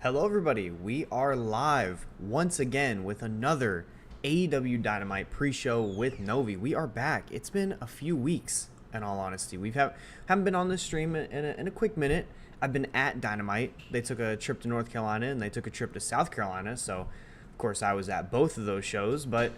Hello, everybody. We are live once again with another AEW Dynamite pre-show with Novi. We are back. It's been a few weeks, in all honesty. Haven't been on this stream in a quick minute. I've been at Dynamite. They took a trip to North Carolina and they took a trip to South Carolina. So, of course, I was at both of those shows. But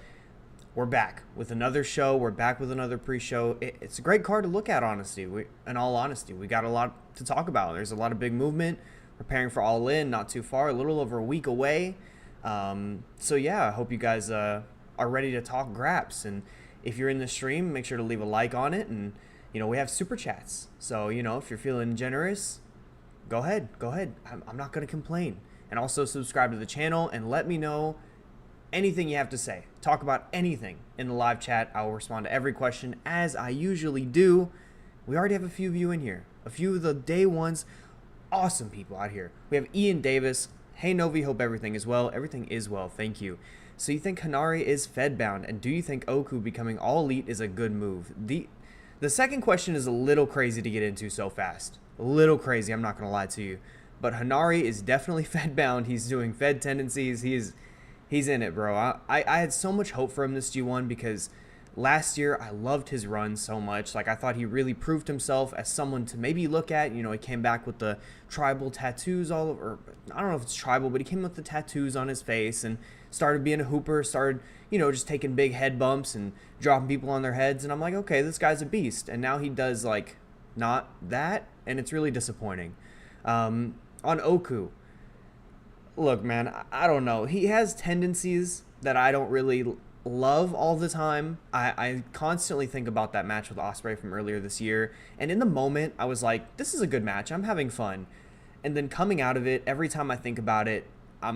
we're back with another show. We're back with another pre-show. It's a great card to look at, honestly. In all honesty, we got a lot to talk about. There's a lot of big movement. Preparing for All In, not too far, a little over a week away. So yeah, I hope you guys are ready to talk graps. And if you're in the stream, make sure to leave a like on it. And we have super chats. So if you're feeling generous, go ahead. I'm not gonna complain. And also subscribe to the channel and let me know anything you have to say. Talk about anything in the live chat. I will respond to every question as I usually do. We already have a few of you in here. A few of the day ones. Awesome people out here. We have Ian Davis. Hey Novi, hope everything is well. Everything is well, thank you. So you think Hanari is Fed bound, and do you think Oku becoming all elite is a good move? The second question is a little crazy to get into so fast. A little crazy, I'm not gonna lie to you. But Hanari is definitely Fed bound. He's doing Fed tendencies. He's in it, bro. I had so much hope for him this G1 because last year, I loved his run so much. Like, I thought he really proved himself as someone to maybe look at. He came back with the tribal tattoos all over. I don't know if it's tribal, but he came with the tattoos on his face and started being a hooper, started, just taking big head bumps and dropping people on their heads. And I'm like, okay, this guy's a beast. And now he does, like, not that, and it's really disappointing. On Oku, look, man, I don't know. He has tendencies that I don't really love all the time. I constantly think about that match with Ospreay from earlier this year, and in the moment I was like, this is a good match, I'm having fun. And then coming out of it, every time I think about it, I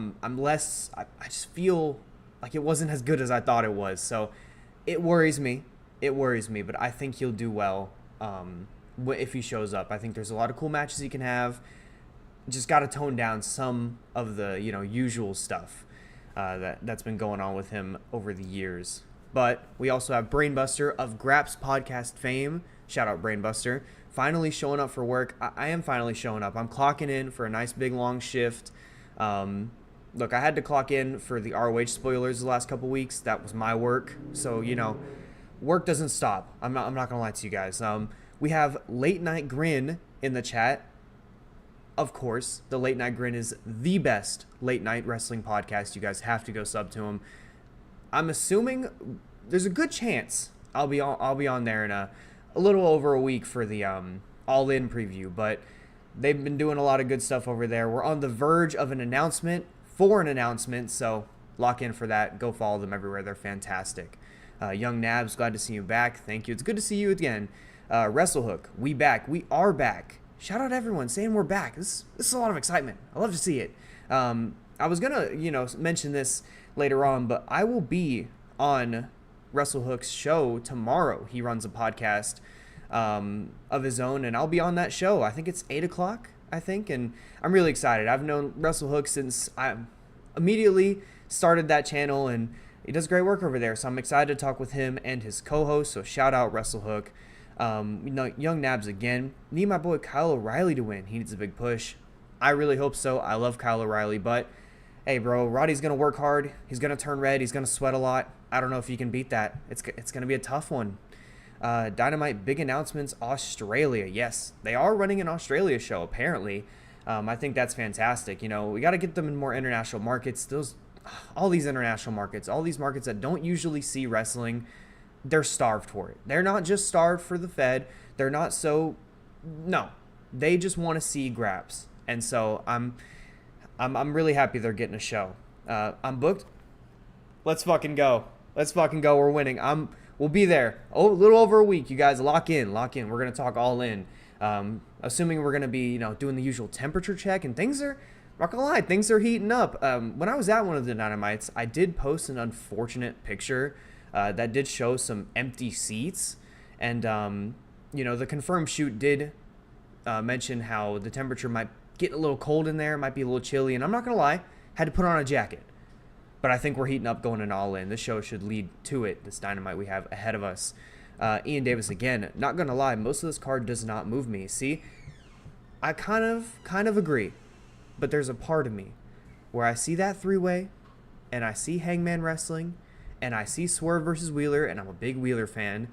just feel like it wasn't as good as I thought it was. So it worries me, but I think he'll do well if he shows up. I think there's a lot of cool matches he can have. Just got to tone down some of the usual stuff that's been going on with him over the years. But we also have Brainbuster of Graps podcast fame. Shout out Brainbuster. Finally showing up for work. I am finally showing up. I'm clocking in for a nice big long shift. Look, I had to clock in for the ROH spoilers the last couple weeks. That was my work. So, work doesn't stop. I'm not going to lie to you guys. We have Late Night Grin in the chat. Of course, the Late Night Grin is the best late night wrestling podcast. You guys have to go sub to him. I'm assuming there's a good chance I'll be on there in a little over a week for the All In preview, but they've been doing a lot of good stuff over there. We're on the verge of an announcement, so lock in for that. Go follow them everywhere. They're fantastic. Young Nabs, glad to see you back. Thank you. It's good to see you again. WrestleHook, we back. We are back. Shout out to everyone saying we're back. This is a lot of excitement. I love to see it. I was going to, mention this later on, but I will be on WrestleHook's show tomorrow. He runs a podcast of his own, and I'll be on that show. I think it's 8 o'clock, and I'm really excited. I've known WrestleHook since I immediately started that channel, and he does great work over there, so I'm excited to talk with him and his co-host, so shout out WrestleHook. Young Nabs again. Need my boy Kyle O'Reilly to win. He needs a big push. I really hope so. I love Kyle O'Reilly, but hey, bro, Roddy's going to work hard. He's going to turn red. He's going to sweat a lot. I don't know if you can beat that. It's going to be a tough one. Dynamite big announcements, Australia. Yes, they are running an Australia show, apparently. I think that's fantastic. We got to get them in more international markets. All these international markets, all these markets that don't usually see wrestling, they're starved for it. They're not just starved for the Fed. They're not no, they just want to see graps. And so I'm really happy they're getting a show. I'm booked. Let's fucking go. We're winning. We'll be there. Oh, a little over a week. You guys lock in. We're going to talk All In. Assuming we're going to be, doing the usual temperature check, and things are, not gonna lie, things are heating up. When I was at one of the Dynamites, I did post an unfortunate picture that did show some empty seats, and the confirmed shoot did mention how the temperature might get a little cold in there, might be a little chilly, and I'm not gonna lie, had to put on a jacket. But I think we're heating up going in All In. This show should lead to it, this Dynamite we have ahead of us. Ian Davis again, not gonna lie, most of this card does not move me. See, I kind of agree, but there's a part of me where I see that three-way, and I see Hangman wrestling, and I see Swerve versus Wheeler, and I'm a big Wheeler fan,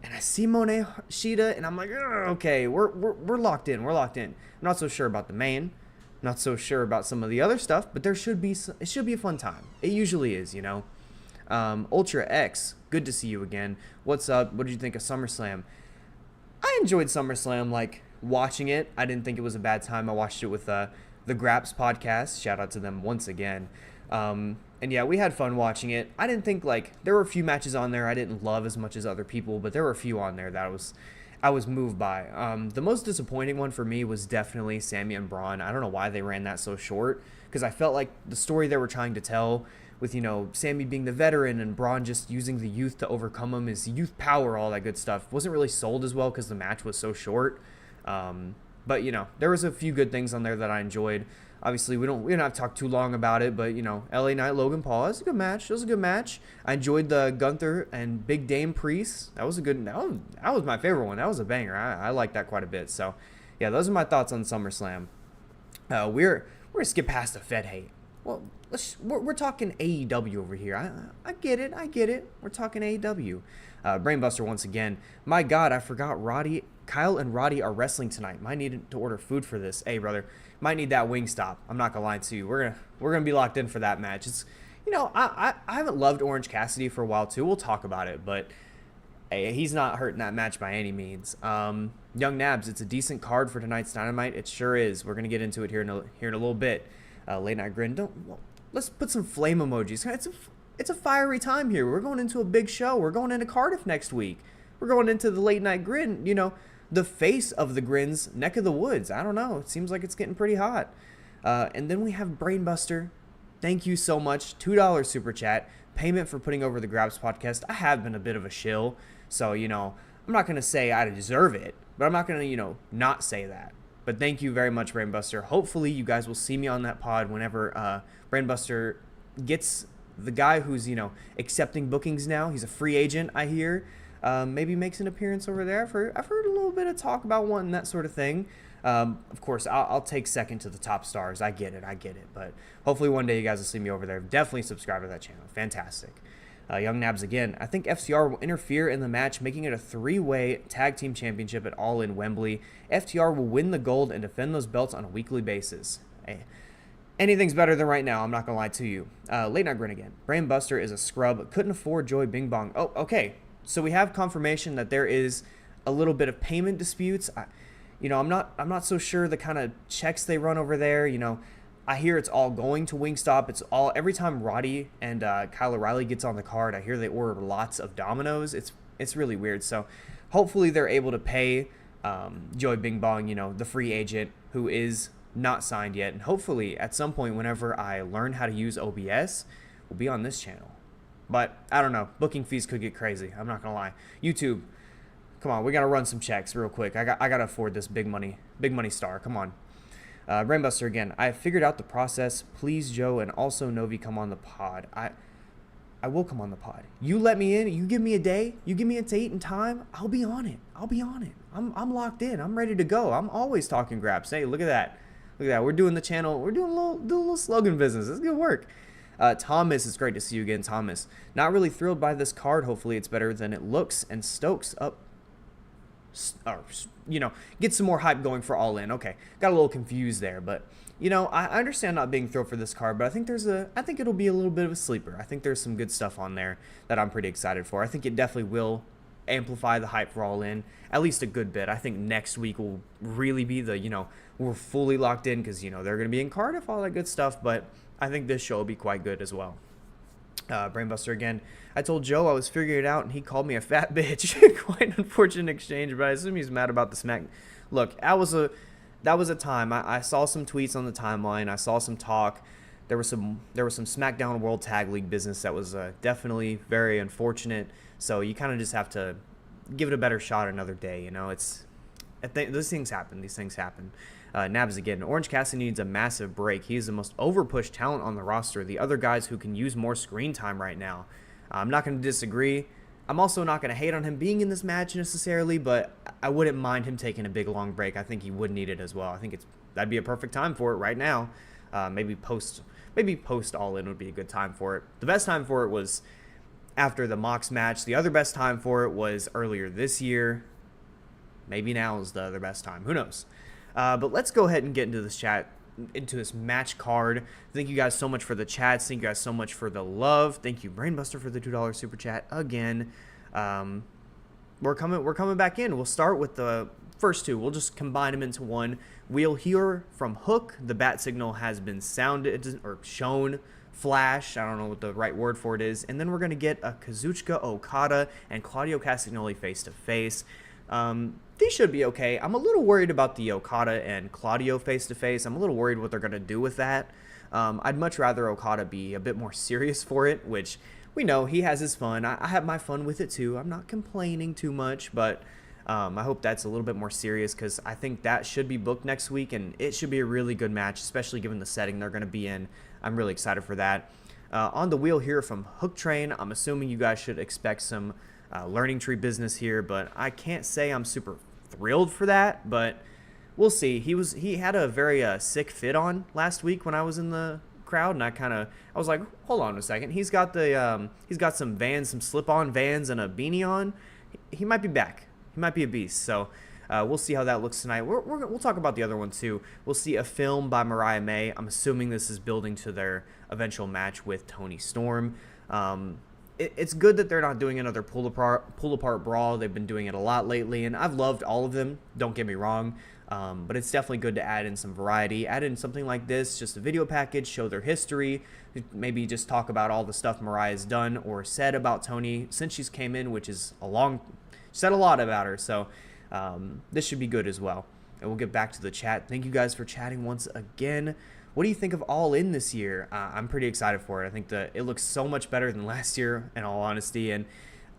and I see Monet Shida, and I'm like, okay, we're locked in. We're locked in. I'm not so sure about the main. Not so sure about some of the other stuff, but it should be a fun time. It usually is, you know. Ultra X, good to see you again. What's up? What did you think of SummerSlam? I enjoyed SummerSlam, like, watching it. I didn't think it was a bad time. I watched it with the Graps podcast. Shout out to them once again. And yeah, we had fun watching it. I didn't think, like, there were a few matches on there I didn't love as much as other people, but there were a few on there that I was moved by. The most disappointing one for me was definitely Sami and Braun. I don't know why they ran that so short, because I felt like the story they were trying to tell with, you know, Sami being the veteran and Braun just using the youth to overcome him, his youth power, all that good stuff, wasn't really sold as well because the match was so short. But, you know, there was a few good things on there that I enjoyed. Obviously, we don't have to talk too long about it, but, you know, LA Knight, Logan Paul, that's a good match. It was a good match. I enjoyed the Gunther and Big Dame Priest. That was my favorite one. That was a banger. I liked that quite a bit. So, yeah, those are my thoughts on SummerSlam. We're gonna skip past the Fed hate. Well, we're talking AEW over here. I get it. We're talking AEW. Brainbuster once again. My God, I forgot Kyle and Roddy are wrestling tonight. Might need to order food for this. Hey, brother, might need that Wingstop. I'm not gonna lie to you. We're gonna be locked in for that match. It's, you know, I haven't loved Orange Cassidy for a while too. We'll talk about it, but hey, he's not hurting that match by any means. Young Nabs, it's a decent card for tonight's Dynamite. It sure is. We're gonna get into it here in a little bit. Late Night Grin. Let's put some flame emojis. It's a fiery time here. We're going into a big show. We're going into Cardiff next week. We're going into the Late Night Grin, you know, the face of the Grin's neck of the woods. I don't know. It seems like it's getting pretty hot. And then we have Brainbuster. Thank you so much. $2 super chat. Payment for putting over the Grabs podcast. I have been a bit of a shill. So, you know, I'm not going to say I deserve it, but I'm not going to, you know, not say that. But thank you very much, Brainbuster. Hopefully you guys will see me on that pod whenever Brainbuster gets the guy who's, you know, accepting bookings now. He's a free agent, I hear. Maybe makes an appearance over there. I've heard a little bit of talk about wanting that sort of thing. Of course, I'll take second to the top stars. I get it. But hopefully one day you guys will see me over there. Definitely subscribe to that channel. Fantastic. Young Nabs again. I think FTR will interfere in the match, making it a 3-way tag team championship at All In Wembley. FTR will win the gold and defend those belts on a weekly basis. Hey, anything's better than right now, I'm not going to lie to you. Late Night Grin again. Brainbuster is a scrub. Couldn't afford Joy Bing Bong. Oh, okay. So we have confirmation that there is a little bit of payment disputes. You know, I'm not so sure the kind of checks they run over there. You know, I hear it's all going to Wingstop. It's all, every time Roddy and Kyle O'Reilly gets on the card, I hear they order lots of Domino's. It's really weird. So hopefully they're able to pay Joey Bing Bong, you know, the free agent who is not signed yet. And hopefully at some point, whenever I learn how to use OBS, we'll be on this channel. But I don't know. Booking fees could get crazy. I'm not going to lie. YouTube, come on. We got to run some checks real quick. I got to afford this big money star. Come on. Brainbuster again. I figured out the process. Please, Joe, and also Novi, come on the pod. I will come on the pod. You let me in. You give me a day. You give me a date and time. I'll be on it. I'm locked in. I'm ready to go. I'm always talking Grabs. Hey, look at that. We're doing the channel. We're doing a little slogan business. It's good work. Thomas, it's great to see you again, Thomas. Not really thrilled by this card. Hopefully it's better than it looks. And Stokes up. You know, get some more hype going for All In. Okay, got a little confused there, but you know, I understand not being thrilled for this card, but I think it'll be a little bit of a sleeper. I think there's some good stuff on there that I'm pretty excited for. I think it definitely will amplify the hype for All In, at least a good bit. I think next week will really be the, you know, we're fully locked in because, you know, they're going to be in Cardiff, all that good stuff, but I think this show will be quite good as well. Brainbuster again. I told Joe I was figuring it out, and he called me a fat bitch. Quite an unfortunate exchange, but I assume he's mad about the smack. Look, that was a time. I saw some tweets on the timeline. I saw some talk. There was some SmackDown World Tag League business that was definitely very unfortunate. So you kind of just have to give it a better shot another day. You know, those things happen. These things happen. Nabs again. Orange Cassidy needs a massive break. He's the most overpushed talent on the roster. The other guys who can use more screen time right now. I'm not going to disagree. I'm also not going to hate on him being in this match necessarily, but I wouldn't mind him taking a big long break. I think he would need it as well. I think that'd be a perfect time for it right now. Maybe post maybe post All In would be a good time for it. The best time for it was after the Mox match. The other best time for it was earlier this year. Maybe now is the other best time. Who knows? But let's go ahead and get into this match card. Thank you guys so much for the chats. Thank you guys so much for the love. Thank you, Brainbuster, for the $2 super chat again. We're coming back in. We'll start with the first two. We'll just combine them into one. We'll hear from Hook. The bat signal has been sounded or shown. Flash, I don't know what the right word for it is. And then we're going to get a Kazuchika Okada and Claudio Castagnoli face-to-face. These should be okay. I'm a little worried about the Okada and Claudio face-to-face. I'm a little worried what they're going to do with that. I'd much rather Okada be a bit more serious for it, which we know he has his fun. I have my fun with it too. I'm not complaining too much, but I hope that's a little bit more serious because I think that should be booked next week, and it should be a really good match, especially given the setting they're going to be in. I'm really excited for that. On the wheel here from Hook Train, I'm assuming you guys should expect some learning tree business here, but I can't say I'm super thrilled for that, but we'll see. He had a very sick fit on last week when I was in the crowd, and I was like, hold on a second. He's got some Vans, some slip-on Vans, and a beanie on. He might be back. He might be a beast. So we'll see how that looks tonight. We'll talk about the other one too. We'll see a film by Mariah May. I'm assuming this is building to their eventual match with Toni Storm. It's good that they're not doing another pull apart brawl. They've been doing it a lot lately, and I've loved all of them. Don't get me wrong. But it's definitely good to add in some variety. Add in something like this, just a video package, show their history, maybe just talk about all the stuff Mariah's done or said about Toni since she's came in, which is said a lot about her. So this should be good as well. And we'll get back to the chat. Thank you guys for chatting once again. What do you think of All In this year? I'm pretty excited for it. I think it looks so much better than last year, in all honesty. And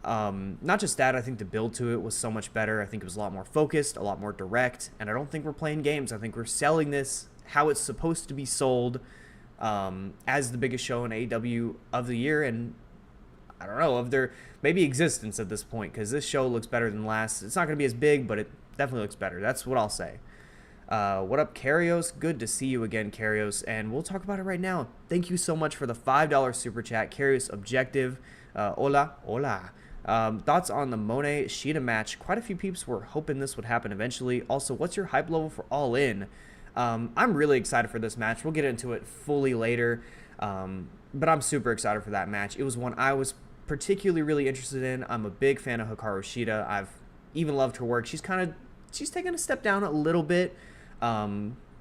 not just that, I think the build to it was so much better. I think it was a lot more focused, a lot more direct. And I don't think we're playing games. I think we're selling this how it's supposed to be sold as the biggest show in AEW of the year. And I don't know, of their maybe existence at this point, because this show looks better than last. It's not going to be as big, but it definitely looks better. That's what I'll say. What up, Karios? Good to see you again, Karios, and we'll talk about it right now. Thank you so much for the $5 super chat, Karios Objective. Hola. Thoughts on the Monet Shida match? Quite a few peeps were hoping this would happen eventually. Also, what's your hype level for All In? I'm really excited for this match. We'll get into it fully later, but I'm super excited for that match. It was one I was particularly really interested in. I'm a big fan of Hikaru Shida. I've even loved her work. She's taken a step down a little bit.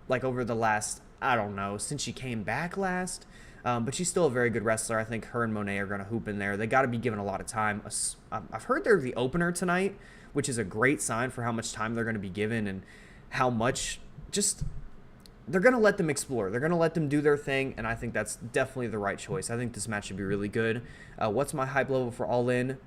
Like over the last, I don't know, since she came back last. But she's still a very good wrestler. I think her and Monet are going to hoop in there. They got to be given a lot of time. I've heard they're the opener tonight, which is a great sign for how much time they're going to be given and how much they're going to let them explore. They're going to let them do their thing, and I think that's definitely the right choice. I think this match should be really good. What's my hype level for All In?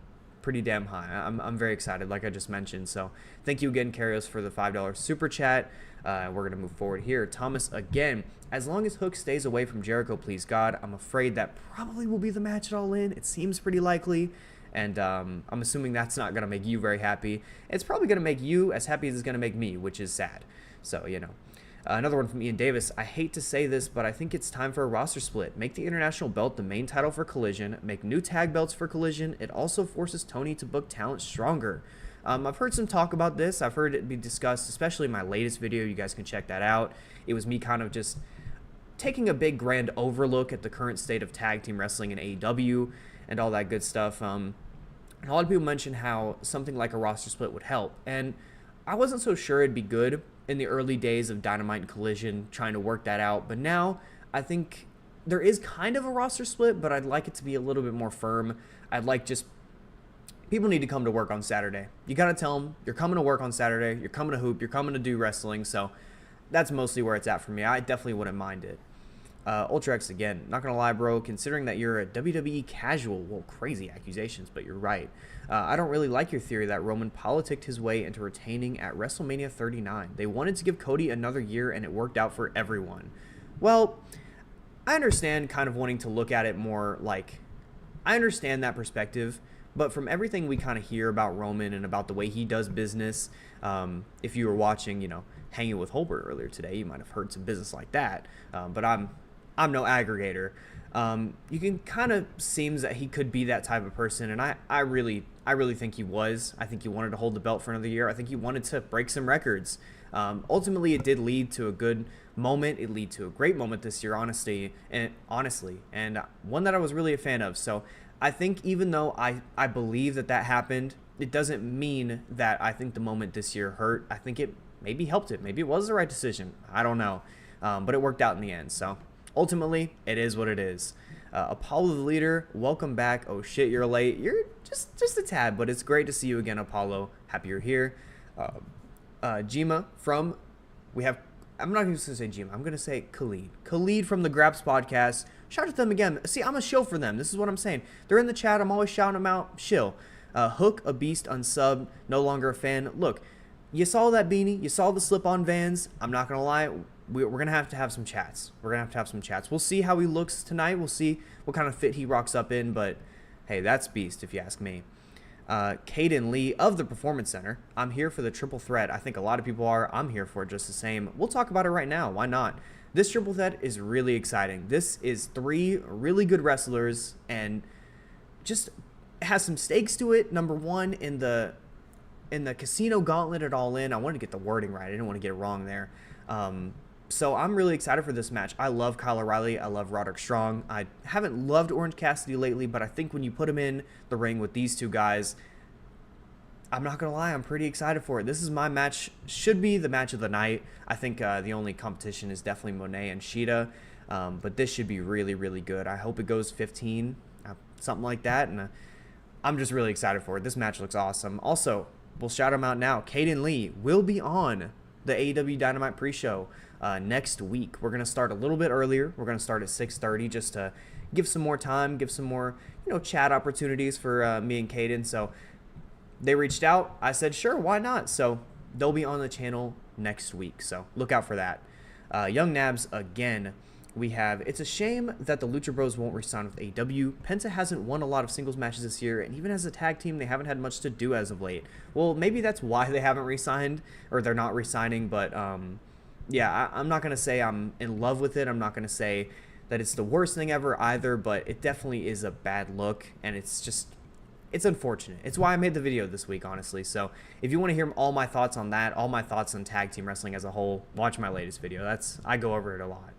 Pretty damn high. I'm very excited, like I just mentioned. So thank you again, Karios, for the $5 super chat. We're going to move forward here. Thomas, again, as long as Hook stays away from Jericho, please God, I'm afraid that probably will be the match at All In. It seems pretty likely, and I'm assuming that's not going to make you very happy. It's probably going to make you as happy as it's going to make me, which is sad. So, you know. Another one from Ian Davis. I hate to say this, but I think it's time for a roster split. Make the international belt the main title for Collision. Make new tag belts for Collision. It also forces Tony to book talent stronger. I've heard some talk about this. I've heard it be discussed, especially in my latest video. You guys can check that out. It was me kind of just taking a big grand overlook at the current state of tag team wrestling in AEW and all that good stuff. And a lot of people mentioned how something like a roster split would help. And I wasn't so sure it'd be good in the early days of Dynamite and Collision, trying to work that out. But now I think there is kind of a roster split, but I'd like it to be a little bit more firm. I'd like just people need to come to work on Saturday. You got to tell them you're coming to work on Saturday. You're coming to hoop. You're coming to do wrestling. So that's mostly where it's at for me. I definitely wouldn't mind it. Ultra X again, not gonna lie, bro, considering that you're a WWE casual, well, crazy accusations, but you're right. I don't really like your theory that Roman politicked his way into retaining at WrestleMania 39. They wanted to give Cody another year and it worked out for everyone. Well, I understand kind of wanting to look at it more like, I understand that perspective, but from everything we kind of hear about Roman and about the way he does business, if you were watching, Hanging with Holbert earlier today, you might have heard some business like that, but I'm I'm no aggregator. You can kind of seems that he could be that type of person, and I really think he was. I think he wanted to hold the belt for another year. I think he wanted to break some records. Ultimately, it did lead to a good moment. It led to a great moment this year, honestly, and one that I was really a fan of. So I think even though I believe that happened, it doesn't mean that I think the moment this year hurt. I think it maybe helped it. Maybe it was the right decision. I don't know, but it worked out in the end. So ultimately, it is what it is. Apollo the Leader, welcome back. Oh shit, you're late. You're just a tad, but it's great to see you again, Apollo. Happy you're here. Jima from, I'm not even going to say Jima. I'm going to say Khalid. Khalid from the Graps podcast. Shout out to them again. See, I'm a shill for them. This is what I'm saying. They're in the chat. I'm always shouting them out. Shill. Hook, a beast, unsub, no longer a fan. Look, you saw that beanie. You saw the slip-on Vans. I'm not going to lie. We're going to have some chats. We'll see how he looks tonight. We'll see what kind of fit he rocks up in. But, hey, that's beast if you ask me. Caden Lee of the Performance Center. I'm here for the triple threat. I think a lot of people are. I'm here for it just the same. We'll talk about it right now. Why not? This triple threat is really exciting. This is 3 really good wrestlers and just has some stakes to it. Number one, in the Casino Gauntlet at All In. I wanted to get the wording right. I didn't want to get it wrong there. So I'm really excited for this match. I love Kyle O'Reilly. I love Roderick Strong. I haven't loved Orange Cassidy lately, but I think when you put him in the ring with these two guys, I'm not going to lie, I'm pretty excited for it. This is my match, should be the match of the night. I think the only competition is definitely Monet and Shida, but this should be really, really good. I hope it goes 15, something like that, and I'm just really excited for it. This match looks awesome. Also, we'll shout him out now. Caden Lee will be on the AEW Dynamite pre-show next week. We're going to start a little bit earlier. We're going to start at 6:30 just to give some more time, give some more, chat opportunities for me and Caden. So they reached out. I said, sure, why not? So they'll be on the channel next week. So look out for that. Young Nabs, again, it's a shame that the Lucha Bros won't resign with AEW. Penta hasn't won a lot of singles matches this year, and even as a tag team, they haven't had much to do as of late. Well, maybe that's why they haven't re-signed, or they're not re-signing, but yeah, I'm not going to say I'm in love with it. I'm not going to say that it's the worst thing ever either, but it definitely is a bad look, and it's unfortunate. It's why I made the video this week, honestly. So if you want to hear all my thoughts on that, all my thoughts on tag team wrestling as a whole, watch my latest video. I go over it a lot.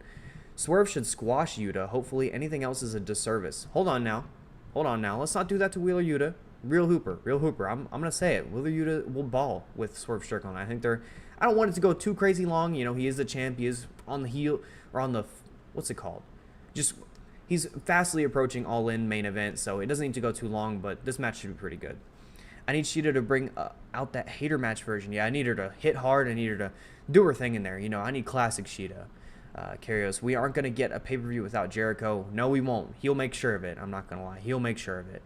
Swerve should squash Yuta. Hopefully anything else is a disservice. Hold on now. Let's not do that to Wheeler Yuta. Real Hooper. I'm going to say it. Wheeler Yuta will ball with Swerve Strickland. I don't want it to go too crazy long. He is the champ. He is on the heel, or on the, what's it called? He's fastly approaching All In main event, so it doesn't need to go too long, but this match should be pretty good. I need Shida to bring out that hater match version. Yeah, I need her to hit hard. I need her to do her thing in there. I need classic Shida. Karios, we aren't going to get a pay-per-view without Jericho. No, we won't. He'll make sure of it. I'm not going to lie. He'll make sure of it.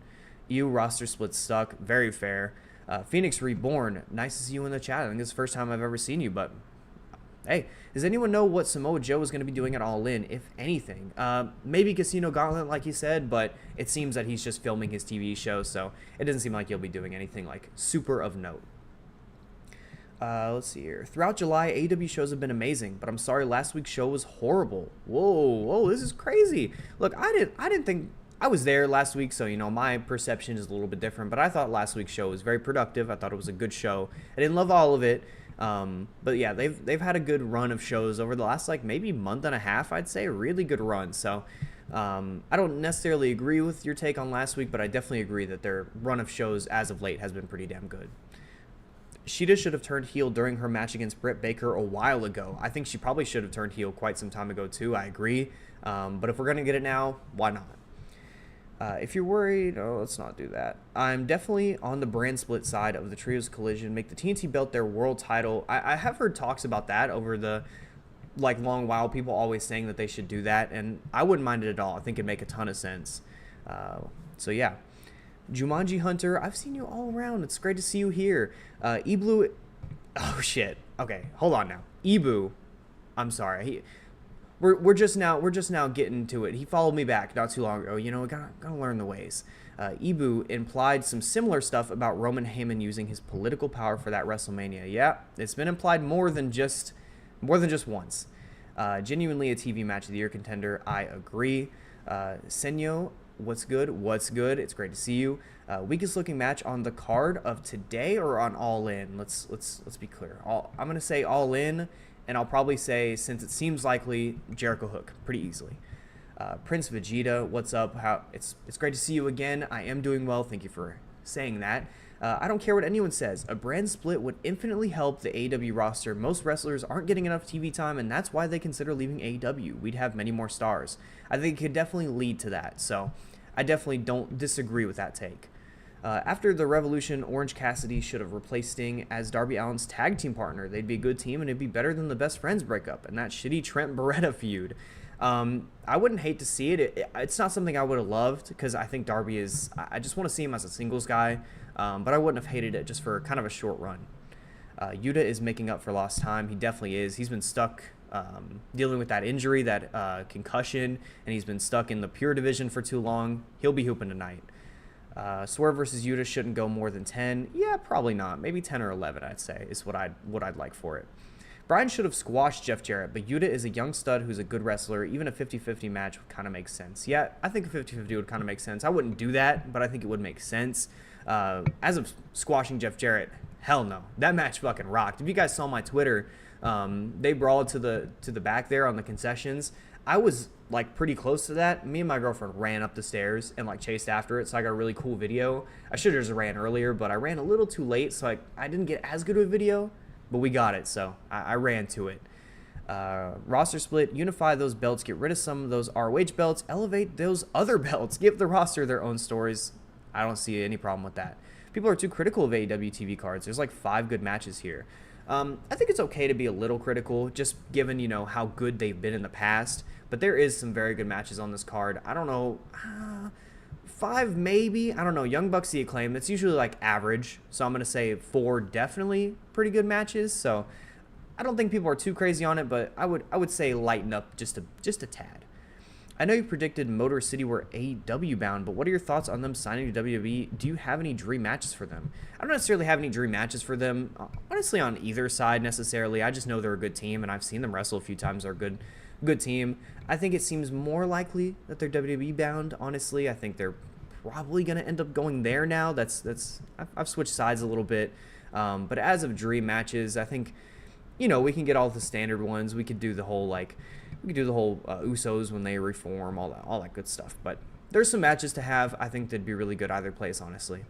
EU roster split stuck. Very fair. Phoenix Reborn, nice to see you in the chat. I think it's the first time I've ever seen you, but hey, does anyone know what Samoa Joe is going to be doing at All In, if anything? Maybe Casino Gauntlet, like he said, but it seems that he's just filming his TV show, so it doesn't seem like he'll be doing anything like super of note. Let's see here. Throughout July, AEW shows have been amazing, but I'm sorry, last week's show was horrible. Whoa, this is crazy. Look, I didn't think I was there last week, so my perception is a little bit different, but I thought last week's show was very productive. I thought it was a good show. I didn't love all of it, but yeah, they've had a good run of shows over the last maybe month and a half. I'd say a really good run. So I don't necessarily agree with your take on last week, but I definitely agree that their run of shows as of late has been pretty damn good. Shida should have turned heel during her match against Britt Baker a while ago. I think she probably should have turned heel quite some time ago too. I agree. But if we're gonna get it now, why not? If you're worried, let's not do that. I'm definitely on the brand split side of the Trios Collision. Make the TNT belt their world title. I have heard talks about that over the long while. People always saying that they should do that, and I wouldn't mind it at all. I think it'd make a ton of sense. So yeah. Jumanji Hunter, I've seen you all around. It's great to see you here. Eblue, oh shit. Okay, hold on now. Ebu, I'm sorry. We're just now getting to it. He followed me back not too long ago. We gotta learn the ways. Ebu implied some similar stuff about Roman Heyman using his political power for that WrestleMania. Yeah, it's been implied more than just once. Genuinely a TV match of the year contender. I agree. Senyo, what's good? What's good? It's great to see you. Weakest looking match on the card of today or on All In? Let's be clear. I'm gonna say All In, and I'll probably say, since it seems likely, Jericho Hook pretty easily. Prince Vegeta, what's up? It's great to see you again. I am doing well. Thank you for saying that. I don't care what anyone says. A brand split would infinitely help the AEW roster. Most wrestlers aren't getting enough TV time, and that's why they consider leaving AEW. We'd have many more stars. I think it could definitely lead to that, so I definitely don't disagree with that take. After the Revolution, Orange Cassidy should have replaced Sting as Darby Allin's tag team partner. They'd be a good team, and it'd be better than the Best Friends breakup and that shitty Trent Beretta feud. I wouldn't hate to see it. It's not something I would have loved, because I think Darby is... I just want to see him as a singles guy, but I wouldn't have hated it just for kind of a short run. Yuta is making up for lost time. He definitely is. He's been stuck dealing with that injury, that concussion, and he's been stuck in the pure division for too long. He'll be hooping tonight. Swerve versus Yuta shouldn't go more than 10. Yeah, probably not. Maybe 10 or 11, I'd say, is what I'd like for it. Bryan should have squashed Jeff Jarrett, but Yuta is a young stud who's a good wrestler. Even a 50-50 match would kind of make sense. Yeah, I think a 50-50 would kind of make sense. I wouldn't do that, but I think it would make sense. As of squashing Jeff Jarrett, hell no. That match fucking rocked. If you guys saw my Twitter, they brawled to the back there on the concessions. I was like pretty close to that. Me and my girlfriend ran up the stairs and like chased after it, so I got a really cool video. I should have just ran earlier, but I ran a little too late, so I didn't get as good of a video. But we got it, so I ran to it. Roster split, unify those belts, get rid of some of those ROH belts, elevate those other belts, give the roster their own stories. I don't see any problem with that. People are too critical of AEW TV cards. There's like 5 good matches here. I think it's okay to be a little critical, just given, you know, how good they've been in the past. But there is some very good matches on this card. I don't know, 5 maybe. I don't know. Young Bucks, The Acclaim, that's usually like average. So I'm going to say 4 definitely pretty good matches. So I don't think people are too crazy on it, but I would say lighten up just a tad. I know you predicted Motor City were AEW bound, but what are your thoughts on them signing to WWE? Do you have any dream matches for them? I don't necessarily have any dream matches for them, honestly, on either side necessarily. I just know they're a good team, and I've seen them wrestle a few times. They're a good team. I think it seems more likely that they're WWE bound, honestly. I think they're probably going to end up going there now. I've switched sides a little bit. But as of dream matches, I think, you know, we can get all the standard ones. We could do the whole, Usos when they reform, all that good stuff. But there's some matches to have. I think they'd be really good either place, honestly.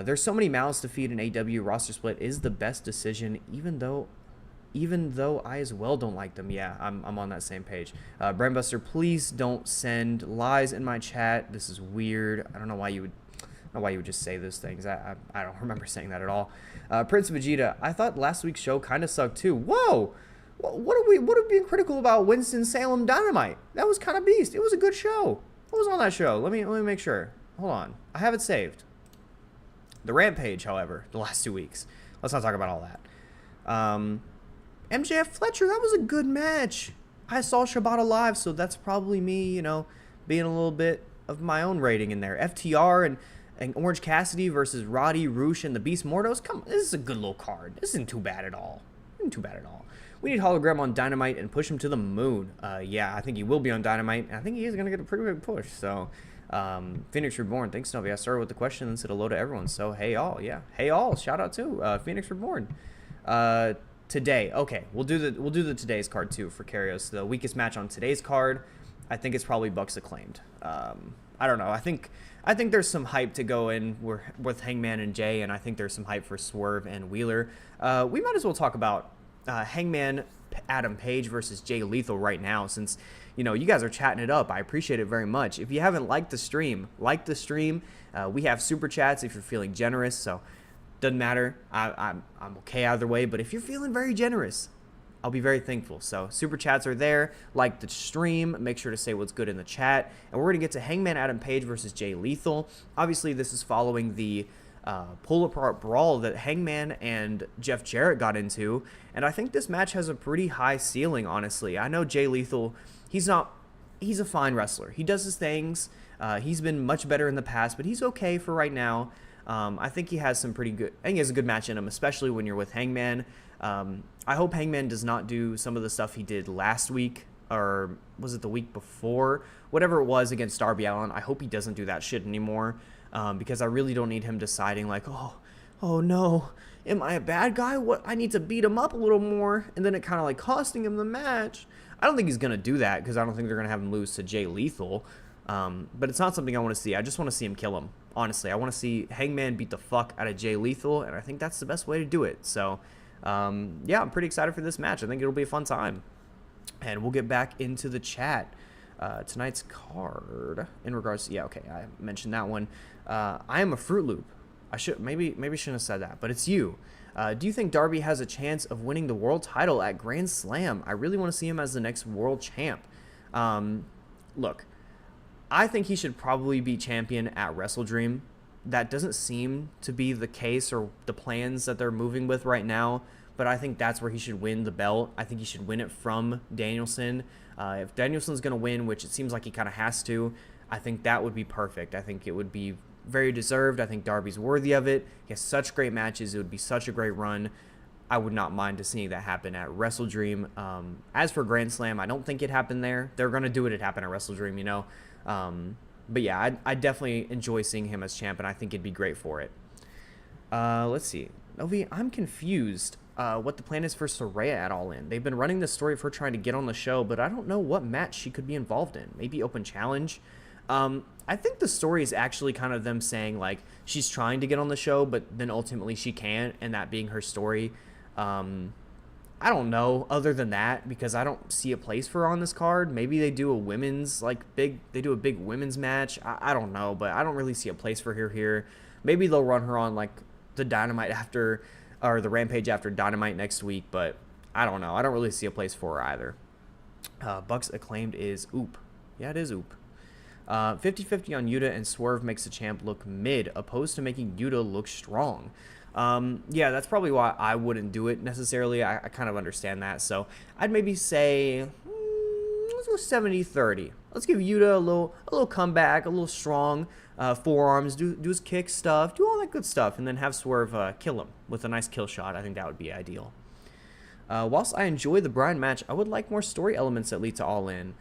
There's so many mouths to feed. An AEW roster split is the best decision, even though I as well don't like them. Yeah, I'm on that same page. Brainbuster, please don't send lies in my chat. This is weird. I don't know why you would just say those things. I don't remember saying that at all. Prince Vegeta, I thought last week's show kind of sucked too. Whoa! What are being critical about Winston-Salem Dynamite? That was kind of beast. It was a good show. What was on that show? Let me make sure. Hold on. I have it saved. The Rampage, however, the last 2 weeks. Let's not talk about all that. MJF Fletcher, that was a good match. I saw Shibata live, so that's probably me, you know, being a little bit of my own rating in there. FTR and Orange Cassidy versus Roddy, Roosh, and the Beast Mordos. Come on, this is a good little card. This isn't too bad at all. We need Hologram on Dynamite and push him to the moon. Yeah, I think he will be on Dynamite. I think he is going to get a pretty big push. So, Phoenix Reborn. Thanks, Novi. I started with the question and said hello to everyone. So, hey, all. Yeah. Hey, all. Shout out to Phoenix Reborn. Today. Okay, we'll do the today's card, too, for Karios. The weakest match on today's card, I think it's probably Bucks Acclaimed. I don't know. I think there's some hype to go in with Hangman and Jay, and I think there's some hype for Swerve and Wheeler. We might as well talk about Hangman Adam Page versus Jay Lethal right now, since, you know, you guys are chatting it up. I appreciate it very much. If you haven't liked the stream, like the stream. We have super chats if you're feeling generous, so doesn't matter. I'm okay either way, but if you're feeling very generous, I'll be very thankful. So super chats are there. Like the stream, make sure to say what's good in the chat. And we're going to get to Hangman Adam Page versus Jay Lethal. Obviously, this is following the pull-apart brawl that Hangman and Jeff Jarrett got into. And I think this match has a pretty high ceiling, honestly. I know Jay Lethal, he's a fine wrestler. He does his things. He's been much better in the past, but he's okay for right now. I think he has some pretty good. I think he has a good match in him, especially when you're with Hangman. I hope Hangman does not do some of the stuff he did last week, or was it the week before? Whatever it was against Darby Allin. I hope he doesn't do that shit anymore, because I really don't need him deciding like, oh no, am I a bad guy? What, I need to beat him up a little more, and then it kind of like costing him the match. I don't think he's gonna do that because I don't think they're gonna have him lose to Jay Lethal. But it's not something I want to see. I just want to see him kill him. Honestly, I want to see Hangman beat the fuck out of Jay Lethal, and I think that's the best way to do it. So, yeah, I'm pretty excited for this match. I think it'll be a fun time. And we'll get back into the chat. Tonight's card, in regards to, yeah, okay, I mentioned that one. I am a Fruit Loop. I should maybe shouldn't have said that, but it's you. Do you think Darby has a chance of winning the world title at Grand Slam? I really want to see him as the next world champ. Look, I think he should probably be champion at Wrestle Dream. That doesn't seem to be the case or the plans that they're moving with right now, but I think that's where he should win the belt. I think he should win it from Danielson. If Danielson's going to win, which it seems like he kind of has to, I think that would be perfect. I think it would be very deserved. I think Darby's worthy of it. He has such great matches. It would be such a great run. I would not mind to seeing that happen at Wrestle Dream. As for Grand Slam, I don't think it happened there. They're going to do it happen at Wrestle Dream, you know. But yeah, I definitely enjoy seeing him as champ, and I think it'd be great for it. Let's see. Novi, I'm confused what the plan is for Saraya at All In. They've been running the story of her trying to get on the show, but I don't know what match she could be involved in. Maybe Open Challenge. I think the story is actually kind of them saying, like, she's trying to get on the show, but then ultimately she can't, and that being her story. I don't know other than that, because I don't see a place for her on this card. Maybe they do a women's, like, they do a big women's match. I don't know, but I don't really see a place for her here. Maybe they'll run her on, like, the Dynamite after, or the Rampage after Dynamite next week, but I don't know. I don't really see a place for her either. Bucks Acclaimed is Oop. Yeah, it is Oop. 50-50 on Yuta, and Swerve makes the champ look mid, opposed to making Yuta look strong. Yeah, that's probably why I wouldn't do it necessarily. I kind of understand that. So I'd maybe say, let's go 70-30. Let's give Yuta a little comeback, a little strong forearms, do his kick stuff, do all that good stuff, and then have Swerve kill him with a nice kill shot. I think that would be ideal. Whilst I enjoy the Bryan match, I would like more story elements that lead to All In.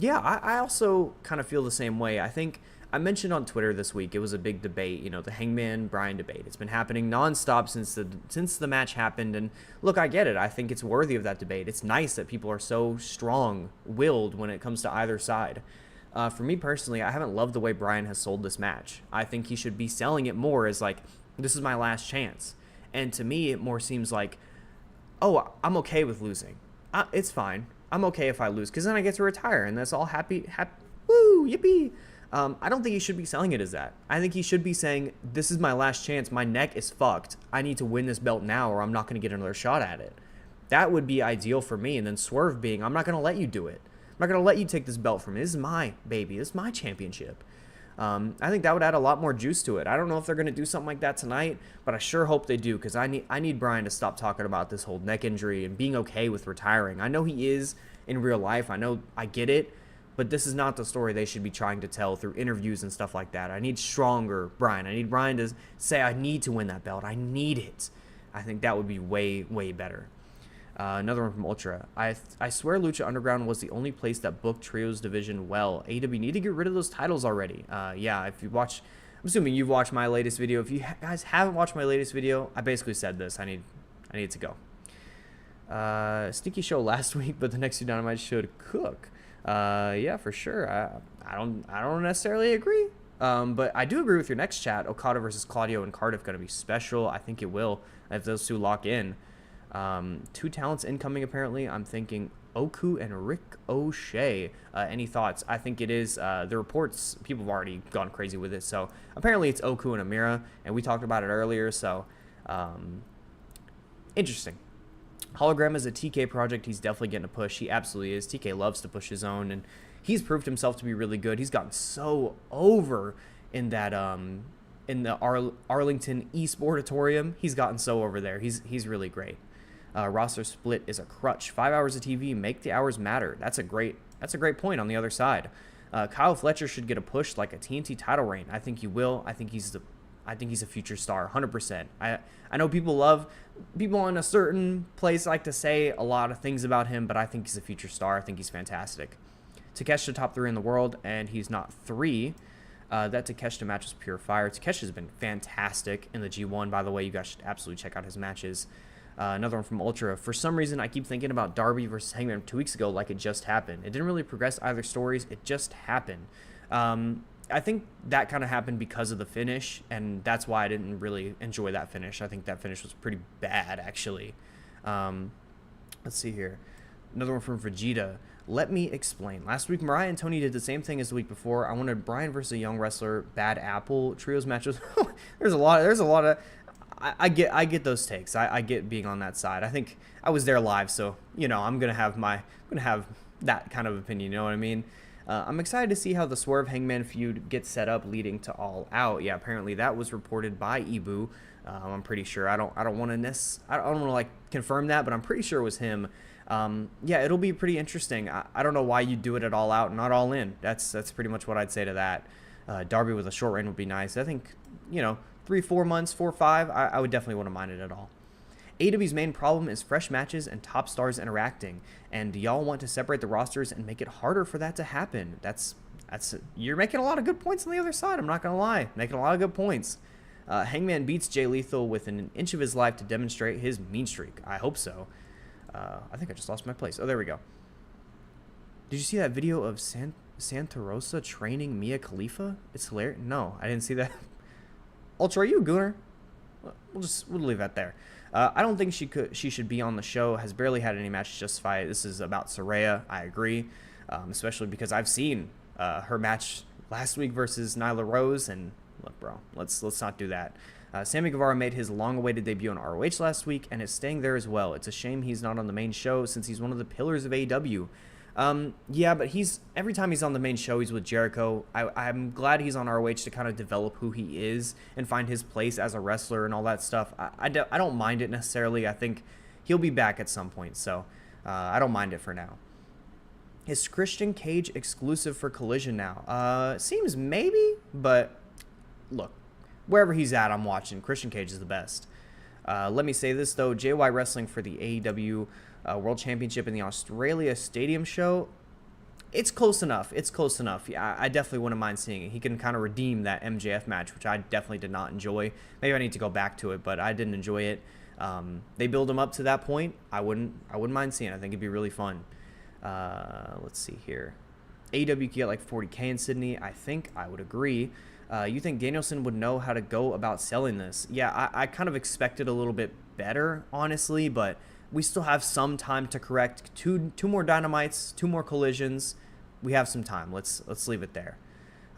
Yeah, I also kind of feel the same way. I think I mentioned on Twitter this week, it was a big debate, you know, the Hangman Bryan debate. It's been happening nonstop since the match happened, and look, I get it. I think it's worthy of that debate. It's nice that people are so strong-willed when it comes to either side. For me personally, I haven't loved the way Bryan has sold this match. I think he should be selling it more as like, this is my last chance. And to me, it more seems like, oh, I'm okay with losing. It's fine. I'm okay if I lose, because then I get to retire, and that's all happy, woo, yippee. I don't think he should be selling it as that. I think he should be saying, this is my last chance. My neck is fucked. I need to win this belt now, or I'm not going to get another shot at it. That would be ideal for me. And then Swerve being, I'm not going to let you do it. I'm not going to let you take this belt from me. This is my baby. This is my championship. I think that would add a lot more juice to it. I don't know if they're going to do something like that tonight, but I sure hope they do, because I need Bryan to stop talking about this whole neck injury and being okay with retiring. I know he is in real life. I get it. But this is not the story they should be trying to tell through interviews and stuff like that. I need stronger Bryan. I need Bryan to say, I need to win that belt. I need it. I think that would be way, way better. Another one from Ultra. I swear Lucha Underground was the only place that booked Trios division well. AEW need to get rid of those titles already. Yeah, if you watch, I'm assuming you've watched my latest video. If you guys haven't watched my latest video, I basically said this. I need it to go. Sneaky show last week, but the next two Dynamite should cook. Yeah, for sure. I don't necessarily agree. But I do agree with your next chat. Okada versus Claudio and Cardiff going to be special. I think it will if those two lock in. Two talents incoming apparently. I'm thinking Oku and Rick O'Shea. Any thoughts? I think it is. The reports, people have already gone crazy with it. So apparently it's Oku and Amira, and we talked about it earlier. So interesting. Hologram is a TK project. He's definitely getting a push. He absolutely is. TK loves to push his own, and he's proved himself to be really good. He's gotten so over in that in the Arlington Esportatorium. He's gotten so over there. He's really great. Roster split is a crutch. 5 hours of TV make the hours matter. That's a great point on the other side. Kyle Fletcher should get a push like a TNT title reign. I think he will. I think he's I think he's a future star, 100%. I know people in a certain place like to say a lot of things about him, but I think he's a future star. I think he's fantastic. Takeshita top 3 in the world, and he's not 3. That Takeshita match was pure fire. Takeshita's been fantastic in the G1, by the way. You guys should absolutely check out his matches. Another one from Ultra. For some reason, I keep thinking about Darby versus Hangman 2 weeks ago like it just happened. It didn't really progress either stories. It just happened. I think that kind of happened because of the finish, and that's why I didn't really enjoy that finish. I think that finish was pretty bad, actually. Let's see here. Another one from Vegeta. Let me explain. Last week, Mariah and Tony did the same thing as the week before. I wanted Bryan versus a young wrestler, Bad Apple, trios matches. There's a lot of... I get those takes. I get being on that side. I think I was there live, so I'm gonna have that kind of opinion. You know what I mean? I'm excited to see how the Swerve Hangman feud gets set up, leading to All Out. Yeah, apparently that was reported by Ibu. I'm pretty sure. I don't want to like confirm that, but I'm pretty sure it was him. Yeah, it'll be pretty interesting. I don't know why you do it at All Out, not All In. That's pretty much what I'd say to that. Darby with a short reign would be nice. I think 3-4 months, 4-5, I would definitely wouldn't mind it at all. AEW's main problem is fresh matches and top stars interacting, and y'all want to separate the rosters and make it harder for that to happen. You're making a lot of good points on the other side. I'm not gonna lie, making a lot of good points. Hangman beats Jay Lethal within an inch of his life to demonstrate his mean streak. I hope so. I think I just lost my place. Oh, there we go. Did you see that video of Santa Rosa training Mia Khalifa? It's hilarious. No, I didn't see that. Ultra, are you a gooner? We'll leave that there. I don't think she should be on the show. Has barely had any matches justify it. This is about Saraya. I agree, especially because I've seen her match last week versus Nyla Rose, and look, bro, let's not do that. Sammy Guevara made his long-awaited debut on ROH last week and is staying there as well. It's a shame he's not on the main show since he's one of the pillars of AEW. Yeah, but every time he's on the main show, he's with Jericho. I'm glad he's on ROH to kind of develop who he is and find his place as a wrestler and all that stuff. I don't mind it necessarily. I think he'll be back at some point, so I don't mind it for now. Is Christian Cage exclusive for Collision now? Seems maybe, but look, wherever he's at, I'm watching. Christian Cage is the best. Let me say this, though. JY Wrestling for the AEW World Championship in the Australia Stadium show, it's close enough. It's close enough. Yeah, I definitely wouldn't mind seeing it. He can kind of redeem that MJF match, which I definitely did not enjoy. Maybe I need to go back to it, but I didn't enjoy it. They build him up to that point. I wouldn't mind seeing it. I think it'd be really fun. Let's see here. AEW could get like 40K in Sydney. I think I would agree. You think Danielson would know how to go about selling this? Yeah, I kind of expected a little bit better, honestly, but we still have some time to correct. Two more Dynamites, 2 more Collisions. We have some time. Let's leave it there.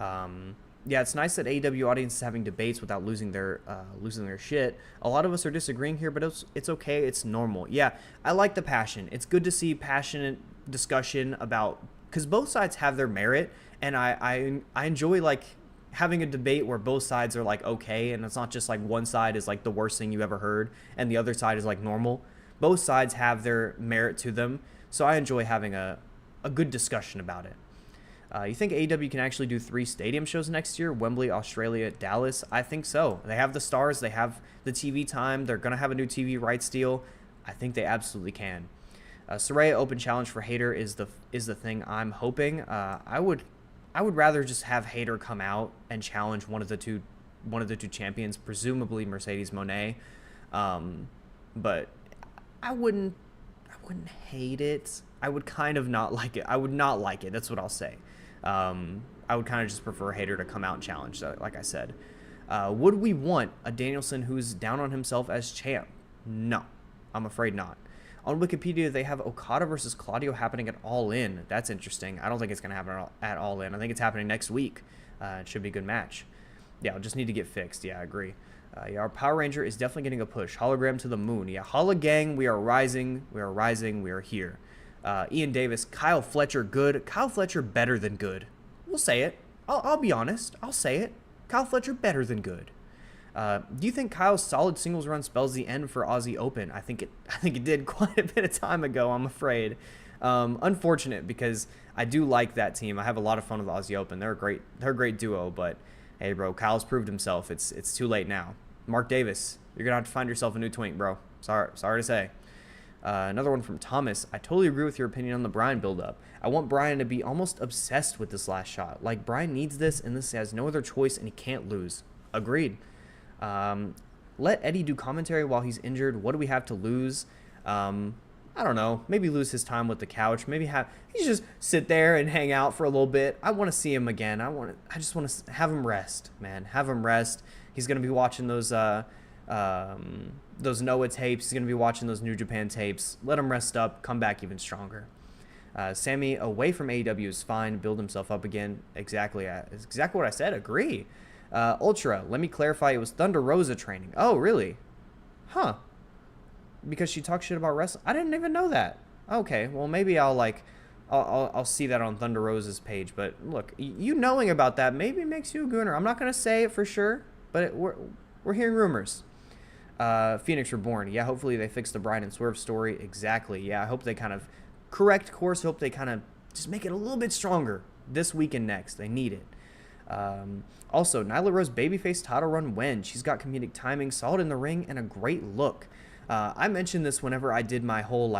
Yeah, it's nice that AEW audience is having debates without losing their shit. A lot of us are disagreeing here, but it's okay. It's normal. Yeah, I like the passion. It's good to see passionate discussion about, because both sides have their merit, and I enjoy like having a debate where both sides are like okay, and it's not just like one side is like the worst thing you ever heard and the other side is like normal. Both sides have their merit to them, so I enjoy having a good discussion about it. You think AEW can actually do 3 stadium shows next year? Wembley, Australia, Dallas? I think so. They have the stars. They have the TV time. They're going to have a new TV rights deal. I think they absolutely can. Saraya Open Challenge for Hayter is the thing I'm hoping. I would rather just have Hayter come out and challenge one of the two champions, presumably Mercedes Moné. But I wouldn't hate it. I would kind of not like it. I would not like it. That's what I'll say. I would kind of just prefer Hayter to come out and challenge, like I said. Would we want a Danielson who's down on himself as champ? No, I'm afraid not. On Wikipedia, they have Okada versus Claudio happening at All In. That's interesting. I don't think it's going to happen at All In. I think it's happening next week. It should be a good match. Yeah, I'll just need to get fixed. Yeah, I agree. Yeah, our Power Ranger is definitely getting a push. Hologram to the moon. Yeah, Holla Gang, we are rising. We are rising. We are here. Ian Davis, Kyle Fletcher, good. Kyle Fletcher, better than good. We'll say it. I'll be honest. I'll say it. Kyle Fletcher, better than good. Do you think Kyle's solid singles run spells the end for Aussie Open? I think it did quite a bit of time ago, I'm afraid. Unfortunate, because I do like that team. I have a lot of fun with Aussie Open. They're a great duo, but Hey, bro, Kyle's proved himself. It's too late now. Mark Davis, you're going to have to find yourself a new twink, bro. Sorry to say. Another one from Thomas. I totally agree with your opinion on the Bryan build-up. I want Bryan to be almost obsessed with this last shot. Like, Bryan needs this, and this has no other choice, and he can't lose. Agreed. Let Eddie do commentary while he's injured. What do we have to lose? I don't know. Maybe lose his time with the couch. Maybe he just sit there and hang out for a little bit. I want to see him again. I just want to have him rest, man. Have him rest. He's gonna be watching those Noah tapes. He's going to be watching those New Japan tapes. Let him rest up. Come back even stronger. Sammy, away from AEW is fine. Build himself up again. Exactly what I said. Agree. Ultra, let me clarify. It was Thunder Rosa training. Oh, really? Huh. Because she talks shit about wrestling. I didn't even know that. Okay, well, maybe I'll see that on Thunder Rosa's page. But look, you knowing about that maybe makes you a gooner. I'm not going to say it for sure, but we're hearing rumors. Phoenix Reborn. Yeah, hopefully they fix the Bryan and Swerve story. Exactly. Yeah, I hope they kind of correct course. I hope they kind of just make it a little bit stronger this week and next. They need it. Also, Nyla Rose babyface title run when? She's got comedic timing, solid in the ring, and a great look. I mentioned this whenever I did my whole,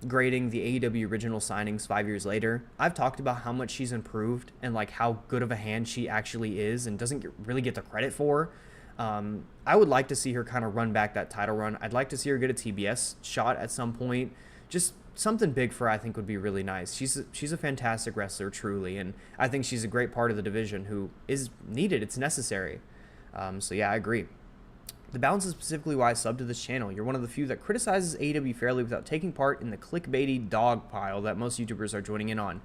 grading the AEW original signings 5 years later. I've talked about how much she's improved and, how good of a hand she actually is and doesn't really get the credit for. I would like to see her kind of run back that title run. I'd like to see her get a TBS shot at some point. Just something big for her, I think, would be really nice. She's a fantastic wrestler, truly, and I think she's a great part of the division who is needed. It's necessary. So yeah, I agree. The balance is specifically why I subbed to this channel. You're one of the few that criticizes AEW fairly without taking part in the clickbaity dog pile that most YouTubers are joining in on.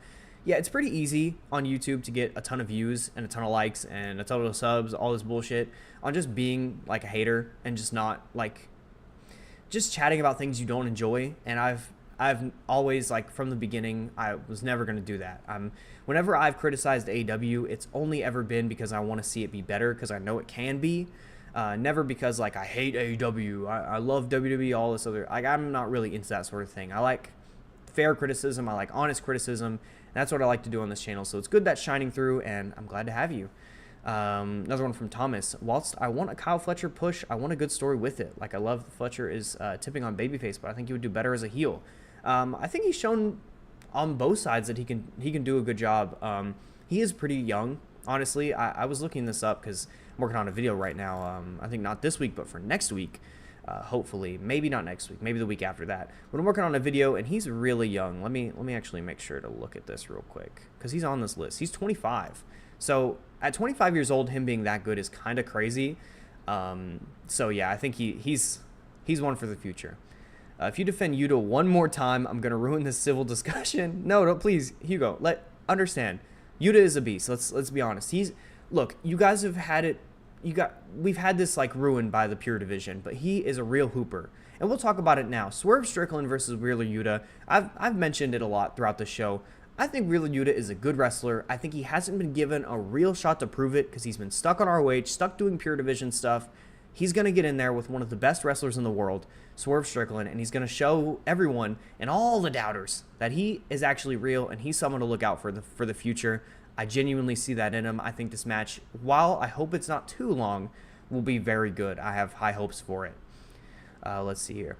Yeah, it's pretty easy on YouTube to get a ton of views and a ton of likes and a ton of subs, all this bullshit, on just being a hater and just not just chatting about things you don't enjoy. And I've always, from the beginning, I was never going to do that. Whenever I've criticized AEW, it's only ever been because I want to see it be better, because I know it can be. Never because, I hate AEW, I love WWE, all this other, I'm not really into that sort of thing. I like fair criticism, I like honest criticism, and that's what I like to do on this channel. So it's good that's shining through, and I'm glad to have you. Another one from Thomas. Whilst I want a Kyle Fletcher push, I want a good story with it. I love Fletcher is tipping on babyface, but I think he would do better as a heel. I think he's shown on both sides that he can do a good job. He is pretty young, honestly. I was looking this up because I'm working on a video right now. I think not this week, but for next week. Hopefully, maybe not next week, maybe the week after that. But I'm working on a video, and he's really young. Let me actually make sure to look at this real quick, because he's on this list. He's 25. So at 25 years old, him being that good is kind of crazy. So yeah, I think he's one for the future. If you defend Yuta one more time, I'm gonna ruin this civil discussion. No, don't, please, Hugo. Understand. Yuta is a beast. Let's be honest. Look. You guys have had it. We've had this ruined by the Pure Division, but he is a real hooper, and we'll talk about it now. Swerve Strickland versus Wheeler Yuta. I've mentioned it a lot throughout the show. I think Wheeler Yuta is a good wrestler. I think he hasn't been given a real shot to prove it because he's been stuck on ROH, stuck doing Pure Division stuff. He's going to get in there with one of the best wrestlers in the world, Swerve Strickland, and he's going to show everyone and all the doubters that he is actually real and he's someone to look out for the future. I genuinely see that in him. I think this match, while I hope it's not too long, will be very good. I have high hopes for it. Let's see here.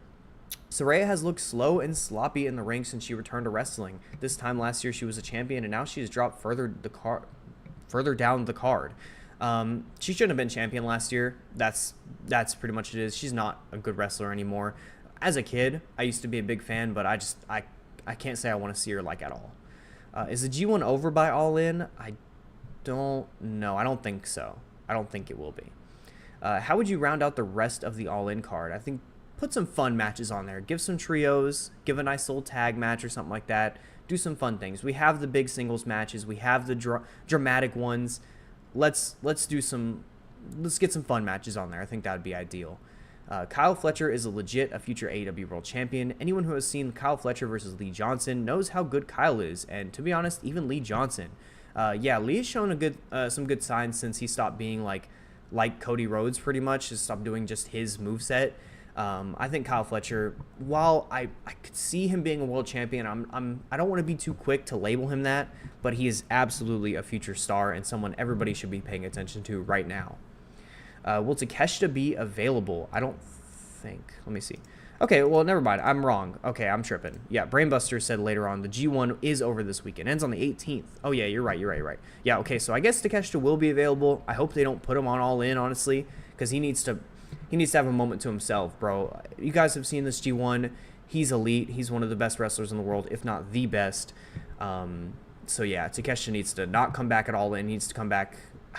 Saraya has looked slow and sloppy in the ring since she returned to wrestling. This time last year she was a champion, and now she has dropped further down the card. She shouldn't have been champion last year. That's pretty much it is. She's not a good wrestler anymore. As a kid, I used to be a big fan, but I can't say I want to see her at all. Is the G1 over by All In? I don't know. I don't think so. I don't think it will be. How would you round out the rest of the All In card? I think put some fun matches on there. Give some trios. Give a nice little tag match or something like that. Do some fun things. We have the big singles matches. We have the dramatic ones. Let's get some fun matches on there. I think that would be ideal. Kyle Fletcher is a future AEW World Champion. Anyone who has seen Kyle Fletcher versus Lee Johnson knows how good Kyle is, and to be honest, even Lee Johnson. Yeah, Lee has shown some good signs since he stopped being like Cody Rhodes, pretty much. Just stopped doing just his moveset. I think Kyle Fletcher, while I could see him being a world champion, I don't want to be too quick to label him that, but he is absolutely a future star and someone everybody should be paying attention to right now. Will Takeshita be available? I don't think. Let me see. Okay, well, never mind. I'm wrong. Okay, I'm tripping. Yeah, Brainbuster said later on the G1 is over this weekend. Ends on the 18th. Oh, yeah, you're right. Yeah, okay, so I guess Takeshita will be available. I hope they don't put him on All In, honestly, because he needs to have a moment to himself, bro. You guys have seen this G1. He's elite. He's one of the best wrestlers in the world, if not the best. So, yeah, Takeshita needs to not come back at All In. He needs to come back